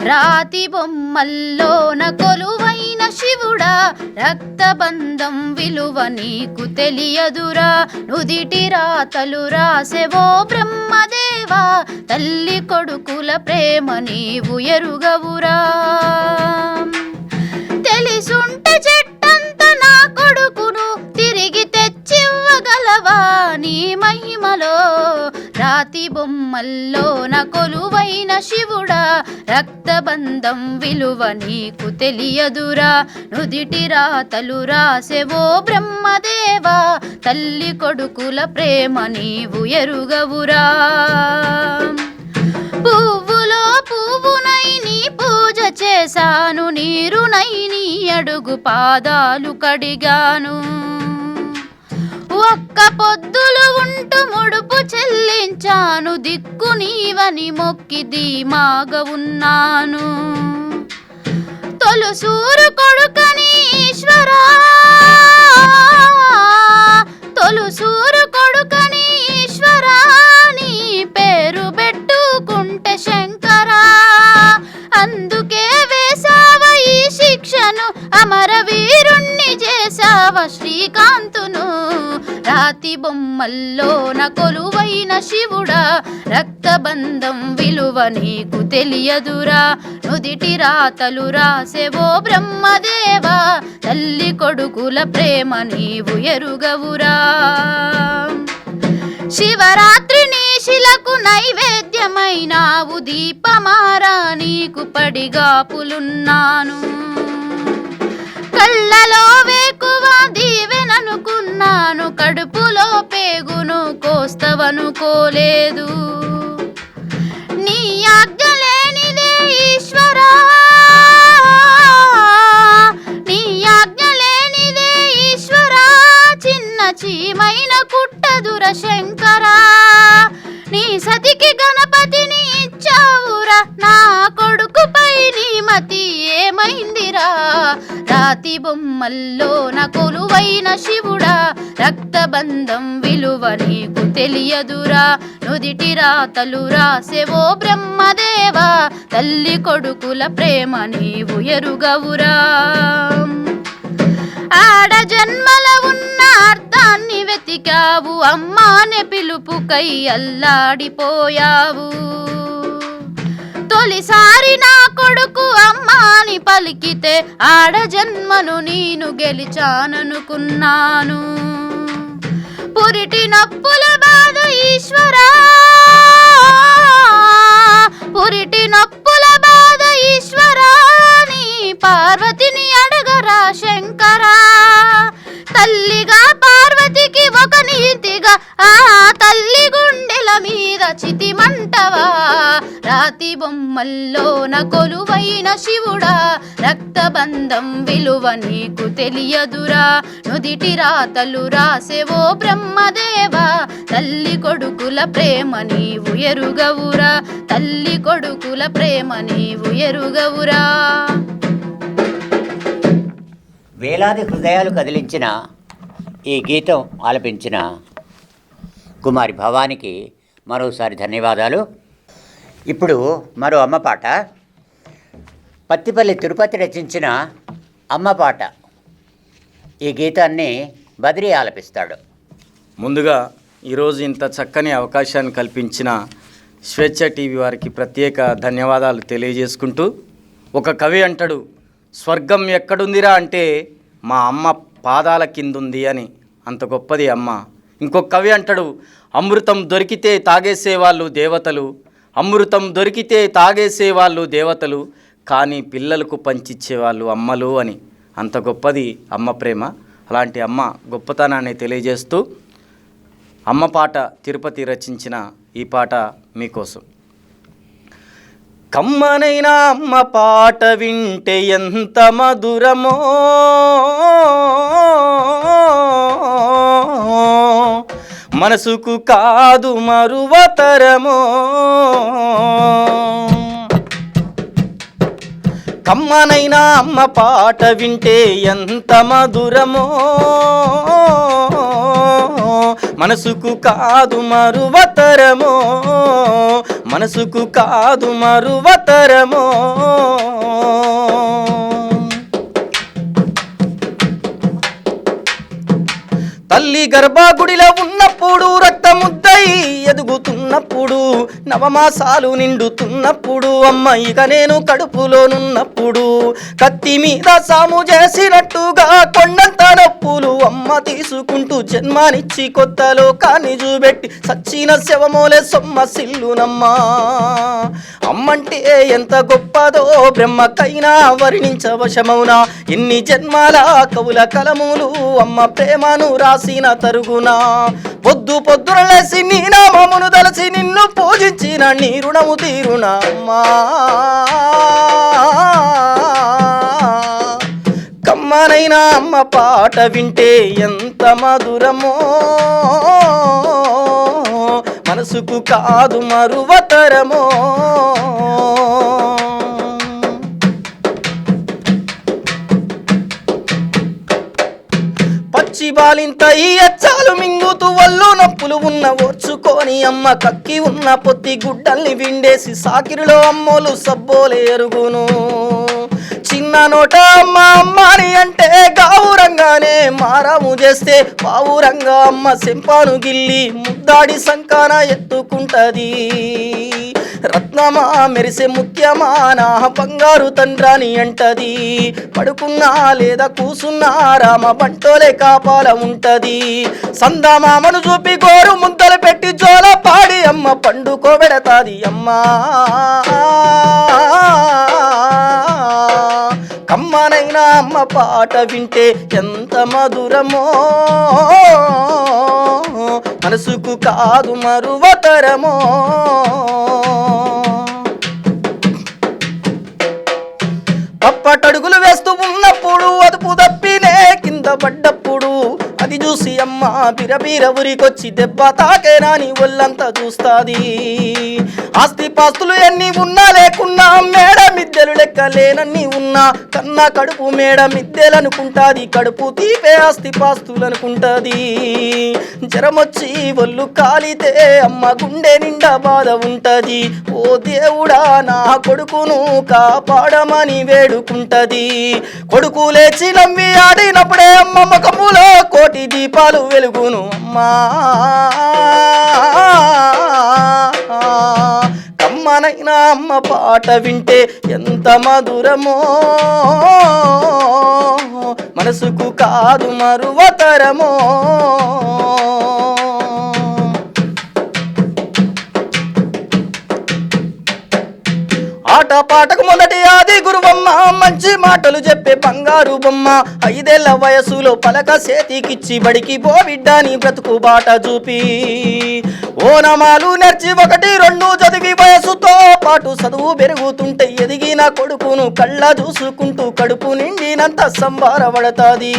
రాతి బొమ్మల్లోన కొలువైన శివుడా, రక్తబంధం విలువ నీకు తెలియదురా. నుదిటి రాతలు రాసెవో బ్రహ్మదేవా, తల్లి కొడుకుల ప్రేమ నీవు ఎరుగవురా. తెలిసుంటే చెట్టంత నా కొడుకును తిరిగి తెచ్చివ్వగలవా నీ మహిమలో. రాతి బొమ్మల్లోన కొలువైన శివుడా, రక్తబంధం విలువ నీకు తెలియదురా. నుదిటి రాతలు రాసెవో బ్రహ్మదేవా, తల్లి కొడుకుల ప్రేమ నీవు ఎరుగవురా. పువ్వులో పువ్వునై నీ పూజ చేశాను, నీరునై నీ అడుగు పాదాలు కడిగాను. ఒక్క పొద్దులు ఉంటూ ముడుపు చెల్లించాను, దిక్కు నీవని మొక్కి ధీమాగా ఉన్నాను. తొలుసూరు కొడుకని ఈశ్వరా, తొలుసూరు కొడుకని ఈశ్వరా, నీ పేరు పెట్టుకుంటే శంకరా. అందుకే వేసావ ఈ శిక్షను, అమరవీరుణ్ణి చేసావ శ్రీకాంతును. రాతి బొమ్మల్లోన కొలువైన శివుడా, రక్తబంధం విలువ నీకు తెలియదురా. నుదిటి రాతలు రాసెవో బ్రహ్మదేవా, తల్లి కొడుకుల ప్రేమ నీవు ఎరుగవురా. శివరాత్రి నీశిలకు నైవేద్యమైనావు, దీపమారా నీకు పడిగాపులున్నాను. కళ్ళలో వేకువ దీవెననుకున్నాను, కడుపులో పేగును కోస్తవనుకోలేదు. నీ ఆజ్ఞ లేనిదే ఈశ్వరా, నీ ఆజ్ఞ లేనిదే ఈశ్వరా, చిన్న చీమైన కుట్టదుర శంకరా. నీ సతికి గణపతిని ఇచ్చావురా, నా కొడుకుపై నీ మతి ఏమైందిరా. రాతి బొమ్మల్లోన కొలువైన శివుడా, రక్తబంధం విలువ నీకు తెలియదురా. నుదిటి రాతలు రాసెవో బ్రహ్మదేవా, తల్లి కొడుకుల ప్రేమ నీవు ఎరుగవురా. ఆడ జన్మల ఉన్న అర్థాన్ని వెతికావు, అమ్మానే పిలుపుకై అల్లాడిపోయావు. తొలిసారి నా కొడుకు అమ్మాని పలికితే ఆడ జన్మను నేను గెలిచాననుకున్నాను. పురిటి నొప్పుల బాధ ఈశ్వరా, పురిటి నొప్పుల బాధ ఈశ్వరా, నీ పార్వతిని అడగరా శంకరా. తల్లిగా పార్వతికి ఒక నీతిగా ఆ తల్లి గుండెల మీద చితిమంటవా. రాతి బొమ్మల్లోన కొలువైన శివుడా, రక్తబంధం విలువ నీకు తెలియదురా. నుదిటి రాతలు రాసెవో బ్రహ్మదేవా, తల్లి కొడుకుల ప్రేమ నీవు ఎరుగవురా. తల్లి కొడుకుల ప్రేమ నీవు ఎరుగవురా. వేలాది హృదయాలు కదిలించిన ఈ గీతం ఆలపించిన కుమారి భవానికి మరోసారి ధన్యవాదాలు. ఇప్పుడు మరో అమ్మ పాట, పత్తిపల్లి తిరుపతి రచించిన అమ్మ పాట. ఈ గీతాన్ని బద్రి ఆలపిస్తాడు. ముందుగా ఈరోజు ఇంత చక్కని అవకాశాన్ని కల్పించిన స్వేచ్ఛ టీవీ వారికి ప్రత్యేక ధన్యవాదాలు తెలియజేసుకుంటూ, ఒక కవి అంటాడు, స్వర్గం ఎక్కడుందిరా అంటే మా అమ్మ పాదాల కిందుంది అని. అంత గొప్పది అమ్మ. ఇంకొక కవి అంటాడు, అమృతం దొరికితే తాగేసేవాళ్ళు దేవతలు, అమృతం దొరికితే తాగేసేవాళ్ళు దేవతలు, కానీ పిల్లలకు పంచిచ్చేవాళ్ళు అమ్మలు అని. అంత గొప్పది అమ్మ ప్రేమ. అలాంటి అమ్మ గొప్పతనాన్ని తెలియజేస్తూ అమ్మ పాట తిరుపతి రచించిన ఈ పాట మీకోసం. కమ్మనైనా అమ్మ పాట వింటే ఎంత మధురమో, మనసుకు కాదు మరువతరమో. కమ్మనైనా అమ్మ పాట వింటే ఎంత మధురమో, మనసుకు కాదు మరువతరమో, మనసుకు కాదు మరువతరమో. తల్లి గర్భగుడిలో ఉన్నప్పుడు రక్తముద్దై ఎదుగుతున్నప్పుడు, నవమాసాలు నిండుతున్నప్పుడు, అమ్మ ఇక నేను కడుపులోనున్నప్పుడు, కత్తి మీద సాము చేసినట్టుగా కొండంత నొప్పులు అమ్మ తీసుకుంటూ జన్మానిచ్చి కొత్త లోకాన్ని చూపెట్టి సచ్చిన శవమోలే సొమ్మసిల్లునమ్మా. అమ్మంటే ఎంత గొప్పదో బ్రహ్మకైనా వర్ణించవశమౌనా. ఎన్ని జన్మాల కవుల కలములు అమ్మ ప్రేమను రాసిన తరుగునా. పొద్దు పొద్దున లేసి నీ నామమును తలసి నిన్ను పూజించిన నీ రుణము తీరునా అమ్మా. కమ్మనైనా అమ్మ పాట వింటే ఎంత మధురమో, మనసుకు కాదు మరువతరమో. పచ్చి బాలింత ఈ అచ్చాలు మింగుతూ వల్లు నొప్పులు ఉన్న ఓర్చుకొని అమ్మ కక్కి ఉన్న పొత్తి గుడ్డల్ని విండేసి సాకిరిలో అమ్మోలు సబ్బోలే ఎరుగును. చిన్న నోట అమ్మ అమ్మని అంటే గావురంగానే మారాము చేస్తే పావురంగా అమ్మ సెంపాను గిల్లి ముద్దాడి సంకాన ఎత్తుకుంటది. రత్నమా మెరిసే ముత్యమా నా బంగారు తండ్రాని అంటది. పడుకున్నా లేదా కూసున్నా రామ బంటోలే కాపాల ఉంటది. సందామామను చూపి గోరు ముద్దలు పెట్టి జోల పాడి అమ్మ పండుకోబెడతాది అమ్మా. కమ్మనైనా అమ్మ పాట వింటే ఎంత మధురమో, మనసుకు కాదు మరువతరమో. పప్పటడుగులు వేస్తూ ఉన్నప్పుడు అదుపు తప్పినే కింద పడ్డప్పుడు అది చూసి అమ్మ బిరబీర ఉరికొచ్చి దెబ్బ తాకేనాని ఒళ్ళంతా చూస్తాది. ఆస్తి పాస్తులు ఎన్ని ఉన్నా లేకున్నా మేడ మిద్దెలు లెక్కలేనన్ని ఉన్నా కన్నా కడుపు మేడ మిద్దెలనుకుంటాది. కడుపు తీపే ఆస్తి పాస్తులనుకుంటది. జ్వరమొచ్చి ఒళ్ళు కాలితే అమ్మ గుండె నిండా బాధ ఉంటది. ఓ దేవుడా నా కొడుకును కాపాడమని వేడుకుంటది. కొడుకు లేచి నమ్మి ఆడినప్పుడే అమ్మ ముఖములో కోటి దీపాలు వెలుగును అమ్మా. కమ్మనైనా అమ్మ పాట వింటే ఎంత మధురమో, మనసుకు కాదు మరువతరమో. ఆట పాటకు మొదటి ఆది గురువమ్మ, మంచి మాటలు చెప్పే బంగారు బొమ్మ. 5 ఏళ్ల వయసులో పలక చేతికిచ్చి బడికి పో బిడ్డాని బ్రతుకు బాట చూపి ఓనమాలు నేర్చి 1, 2 చదివి వయసుతో పాటు చదువు పెరుగుతుంటే ఎదిగిన కొడుకును కళ్ళ చూసుకుంటూ కడుపు నిండినంత సంబారపడతాది.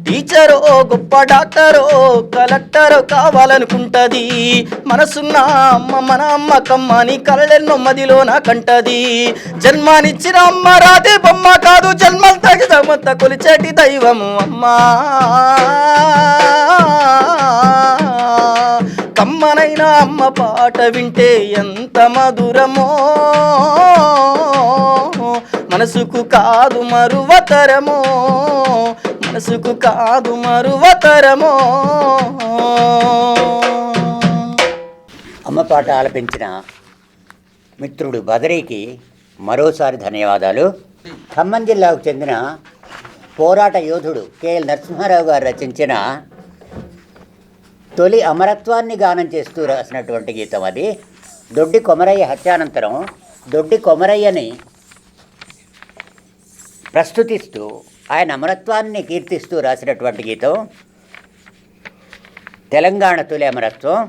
టీచరో గొప్ప డాక్టరో కలెక్టరో కావాలనుకుంటది. మనసున్న అమ్మ మన అమ్మ కమ్మని కలలెన్నో మదిలో నాకంటది. జన్మానిచ్చిన అమ్మ రాతే బొమ్మ కాదు, జన్మలు తగిదమంత కొలిచేటి దైవము అమ్మా. కమ్మనైనా అమ్మ పాట వింటే ఎంత మధురమో, మనసుకు కాదు మరువతరమో, మనసుకు కాదు మరువతరమో. అమ్మ పాట ఆలపించిన మిత్రుడు బదరీకి మరోసారి ధన్యవాదాలు. ఖమ్మం జిల్లాకు చెందిన పోరాట యోధుడు కెఎల్ నరసింహారావు గారు రచించిన తొలి అమరత్వాన్ని గానం చేస్తూ రాసినటువంటి గీతం అది. దొడ్డి కొమరయ్య హత్యానంతరం దొడ్డి కొమరయ్యని ప్రస్తుతిస్తూ ఆయన అమరత్వాన్ని కీర్తిస్తూ రాసినటువంటి గీతం. తెలంగాణ తొలి అమరత్వం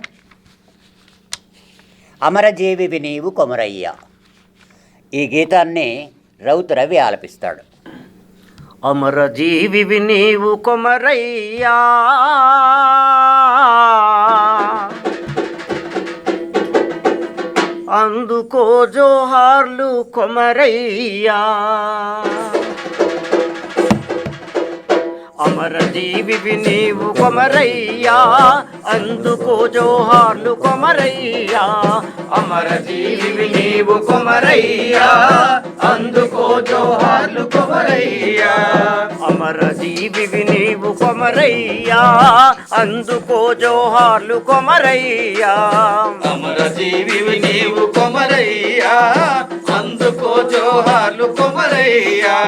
అమరజీవివి నీవు కొమరయ్య. ఈ గీతాన్ని రౌతు రవి ఆలపిస్తాడు. అమరజీవివి నీవు కొమరయ్యా, అందుకో జోహార్లు కొమరయ్యా. అమరజీవివి నీవు కొమరయ్యా, అందుకో జోహార్లు కొమరయ్యా. అమరజీవి నీవు కొమరయ్యా, అందుకో జోహార్లు కొమరయ్యా. అమరజీవివి నీవు కొమరయ్యా, అందుకో జోహార్లు కొమరయ్యా. అమరజీవి నీవు కొమరయ్యా, అందుకో జోహార్లు కొమరయ్యా.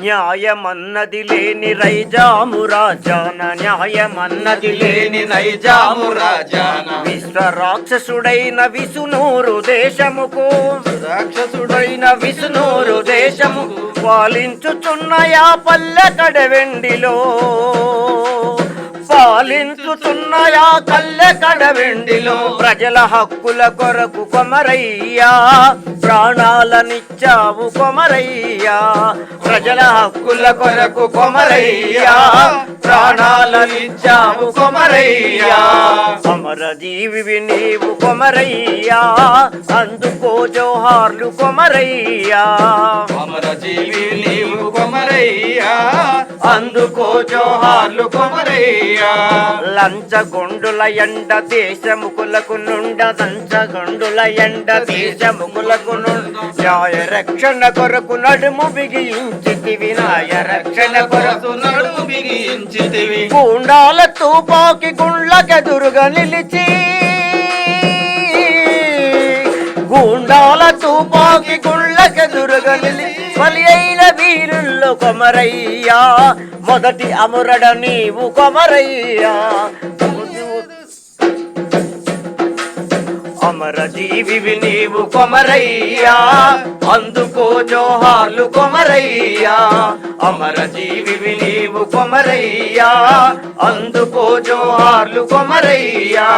న్యాయమన్నది లేని రైజాము రాజాన, న్యాయమన్నది లేని నైజాము రాజాన, విశ్వ రాక్షసుడైన విసునూరు దేశముకు, రాక్షసుడైన విసునూరు దేశముకు పాలించుచున్న యా పల్లె కడవెండిలో, పాలించుచున్న యా కల్లె కడవెండిలో ప్రజల హక్కుల కొరకు కొమరయ్యా, ప్రాణాలనిచ్చావు కొమరయ్యా. ప్రజల హక్కుల కొరకు కొమరయ్యా, ప్రాణాలనిచ్చావు కొమరయ్యా. అమరజీవివి నీవు కొమరయ్యా, అందుకో జోహార్లు కొమరయ్యా. అమరజీవి నీవు కొమరయ్యా, అందుకో జోహార్లు కొమరయ్యా. లంచగొండుల ఎండ దేశముకులకు నుండ, లంచగొండుల ఎండ దేశముకులకు నుండ న్యాయ రక్షణ కొరకు నడుము బిగించితివి, న్యాయ రక్షణ కొరకు నడుము బిగించితివి. గుండాల తుపాకి గుండ్లకెదురుగా నిలిచి, గుండాల తుపాకి గుండ్లకెదురుగా నిలిచి బలి అయిన వీరుల్లో కొమరయ్యా, మొదటి అమరుడ నీవు కొమరయ్యా. అమరజీవివి నీవు కొమరయ్యా, అందుకో జోహార్లు కొమరయ్యా. అమరజీవివి నీవు కొమరయ్యా, అందుకో జోహార్లు కొమరయ్యా.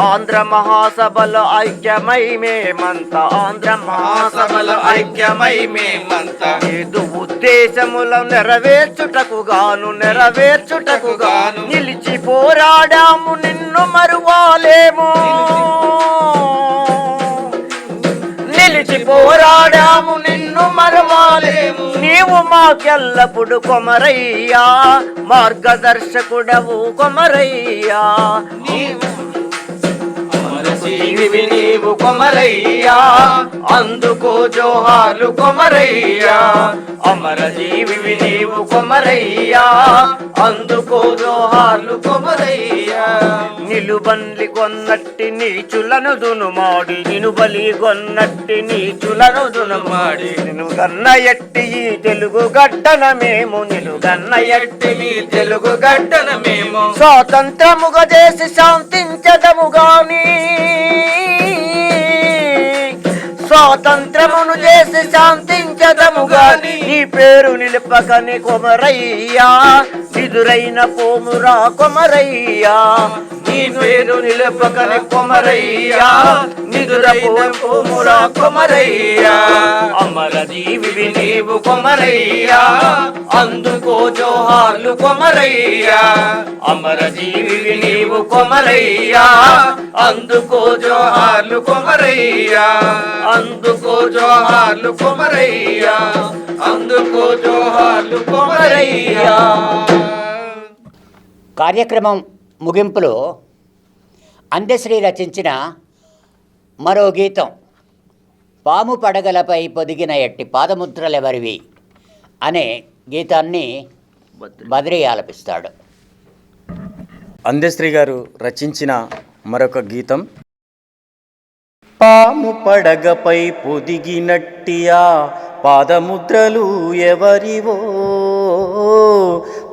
ఆంధ్ర మహాసభలో ఐక్యమై మేమంతా, ఆంధ్ర మహాసభలో ఐక్యమై మేమంతా ఏదు ఉద్దేశముల నెరవేర్చుటకు గాను, నెరవేర్చుటకు గాను నిలిచి పోరాడాము, నిన్ను మరువాలేము, నిలిచి పోరాడాము, నిన్ను మరవాలేము. నీవు మాకెల్లప్పుడు కొమరయ్యా, మార్గదర్శకుడవు కొమరయ్యా. అమరజీవి నీవు కొమరయ్యా, అందుకో జోహార్లు కొమరయ్యా. అమరజీవివి నీవు కొమరయ్యా, అందుకో జోహార్లు కొమరయ్యా. నిలుబండ్లి కొన్నట్టి నీచులను దునుమాడి, నినుబలి కొన్నట్టి నీచులను దునుమాడి నిను గన్న ఎట్టి ఈ తెలుగు గడ్డన మేము, నిలుగన్న ఎట్టి ఈ తెలుగు గడ్డన మేము స్వాతంత్రముగా చేసి శాంతించదము గాని, స్వాతంత్రమును చేసి శాంతించదము గాని నీ పేరు నిలుపకని కొమరయ్యా, నిదురైన పోమురా కొమరయ్యా. నీ పేరు నిలుపకని కొమరయ్యా, నిదురైన పోమురా కొమరయ్యా. అమరజీవివి నీవు కొమరయ్యా, అందుకో జోహార్లు కొమరయ్యా. అమరజీవివి నీవు కొమరయ్యా, అందుకో జోహార్లు కొమరయ్యా. అందుకో జోహార్లు కొమరయ్యా, అందుకో జోహార్లు కొమరయ్యా. కార్యక్రమం ముగింపులో అందశ్రీ రచించిన మరో గీతం పాము పడగలపై పొదిగిన ఎట్టి పాదముద్రలెవరివి అనే గీతాన్ని బద్రీ ఆలపిస్తాడు. అందశ్రీ గారు రచించిన మరొక గీతం పాము పడగపై పొదిగినట్టియా పాదముద్రలు ఎవరివో,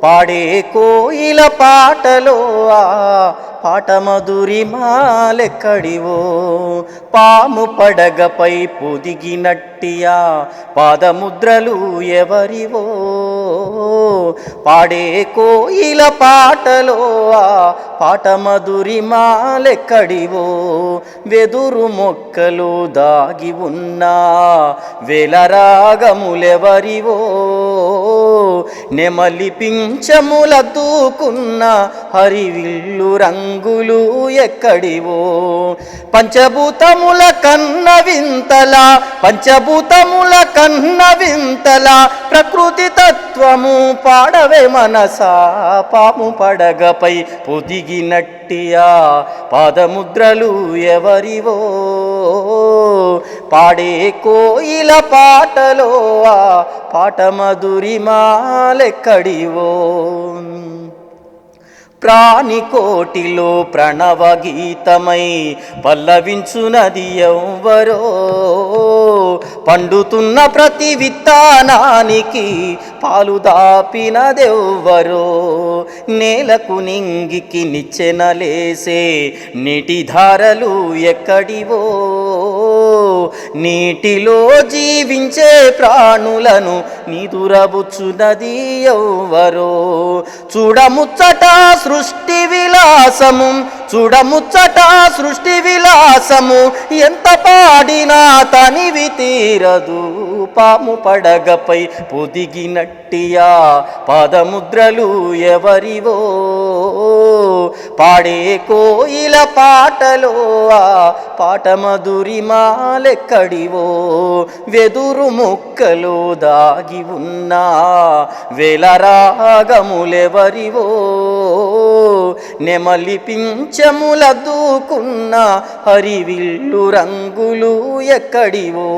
పాడే కోయిల పాటలో ఆ పాటమధురి మాలెక్కడివో పాము పడగపై పొదిగినట్టియా పాదముద్రలు ఎవరివో పాడే కోయిల పాటలో ఆ పాటమధురి మాలెక్కడివో వెదురు మొక్కలు దాగి ఉన్నా వేలరాగములెవరివో నెమలి పింఛముల దూకున్న హరివిల్లు రంగులు ఎక్కడివో పంచభూతముల కన్న వింతల ప్రకృతి తత్వము పాడవే మనసా పాము పడగపై పొదిగినట్టియా పాదముద్రలు ఎవరివో పాడే కోయిల పాటలో ఆ పాటమధురి మాలెక్కడివో ప్రాణికోటిలో ప్రణవ గీతమై పల్లవించునది ఎవ్వరో పండుతున్న ప్రతి విత్తానానికి పాలు దాపినదెవ్వరో నేలకు నింగికి నిచ్చెనలేసే నీటి ధారలు ఎక్కడివో నీటిలో జీవించే ప్రాణులను నిదురబుచ్చునది ఎవ్వరో చూడముచ్చట సృష్టి విలాసము ఎంత పాడినా తనివి తీరదు పాము పడగపై పొదిగినట్టియా పాదముద్రలు ఎవరివో పాడే కోయిల పాటలో ఆ పాటమధురి మాలెక్కడివో వెదురు మొక్కలు దాగి ఉన్నా వేలరాగములెవరివో నెమలి పింఛముల దూకున్న హరివిల్లు రంగులు ఎక్కడివో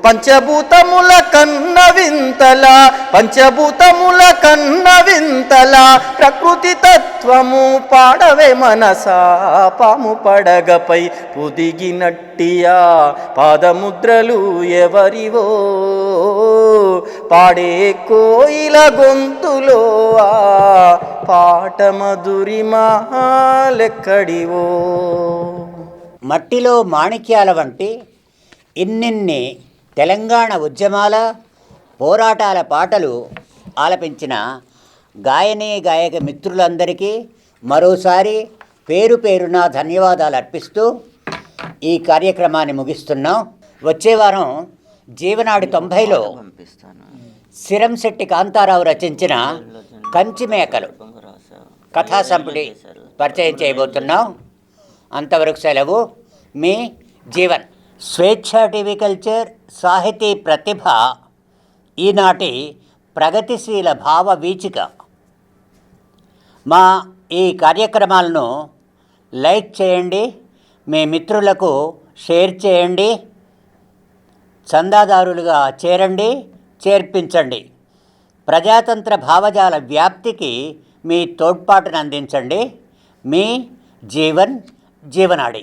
పంచభూతముల కన్న వింతల ప్రకృతి తత్వము పాడవే మనసా పాము పడగపై పొదిగినట్టియా పాదముద్రలు ఎవరివో పాడే కోయిల గొంతులో ఆ పాటమధురి మాలెక్కడివో మట్టిలో మాణిక్యాల వంటి ఇన్నిన్ని తెలంగాణ ఉద్యమాల పోరాటాల పాటలు ఆలపించిన గాయనీ గాయక మిత్రులందరికీ మరోసారి పేరు పేరున ధన్యవాదాలు అర్పిస్తూ ఈ కార్యక్రమాన్ని ముగిస్తున్నాం. వచ్చే వారం జీవనాడి 90లో సిరంశెట్టి కాంతారావు రచించిన కంచి మేకలు కథా సంపుటి పరిచయం చేయబోతున్నాం. అంతవరకు సెలవు. మీ జీవన్. స్వేచ్ఛ టీవీ కల్చర్ సాహితీ ప్రతిభ ఈనాటి ప్రగతిశీల భావ వీచిక. మా ఈ కార్యక్రమాలను లైక్ చేయండి, మీ మిత్రులకు షేర్ చేయండి, చందాదారులుగా చేరండి, చేర్పించండి. ప్రజాతంత్ర భావజాల వ్యాప్తికి మీ తోడ్పాటును అందించండి. మీ జీవన్ జీవనాడి.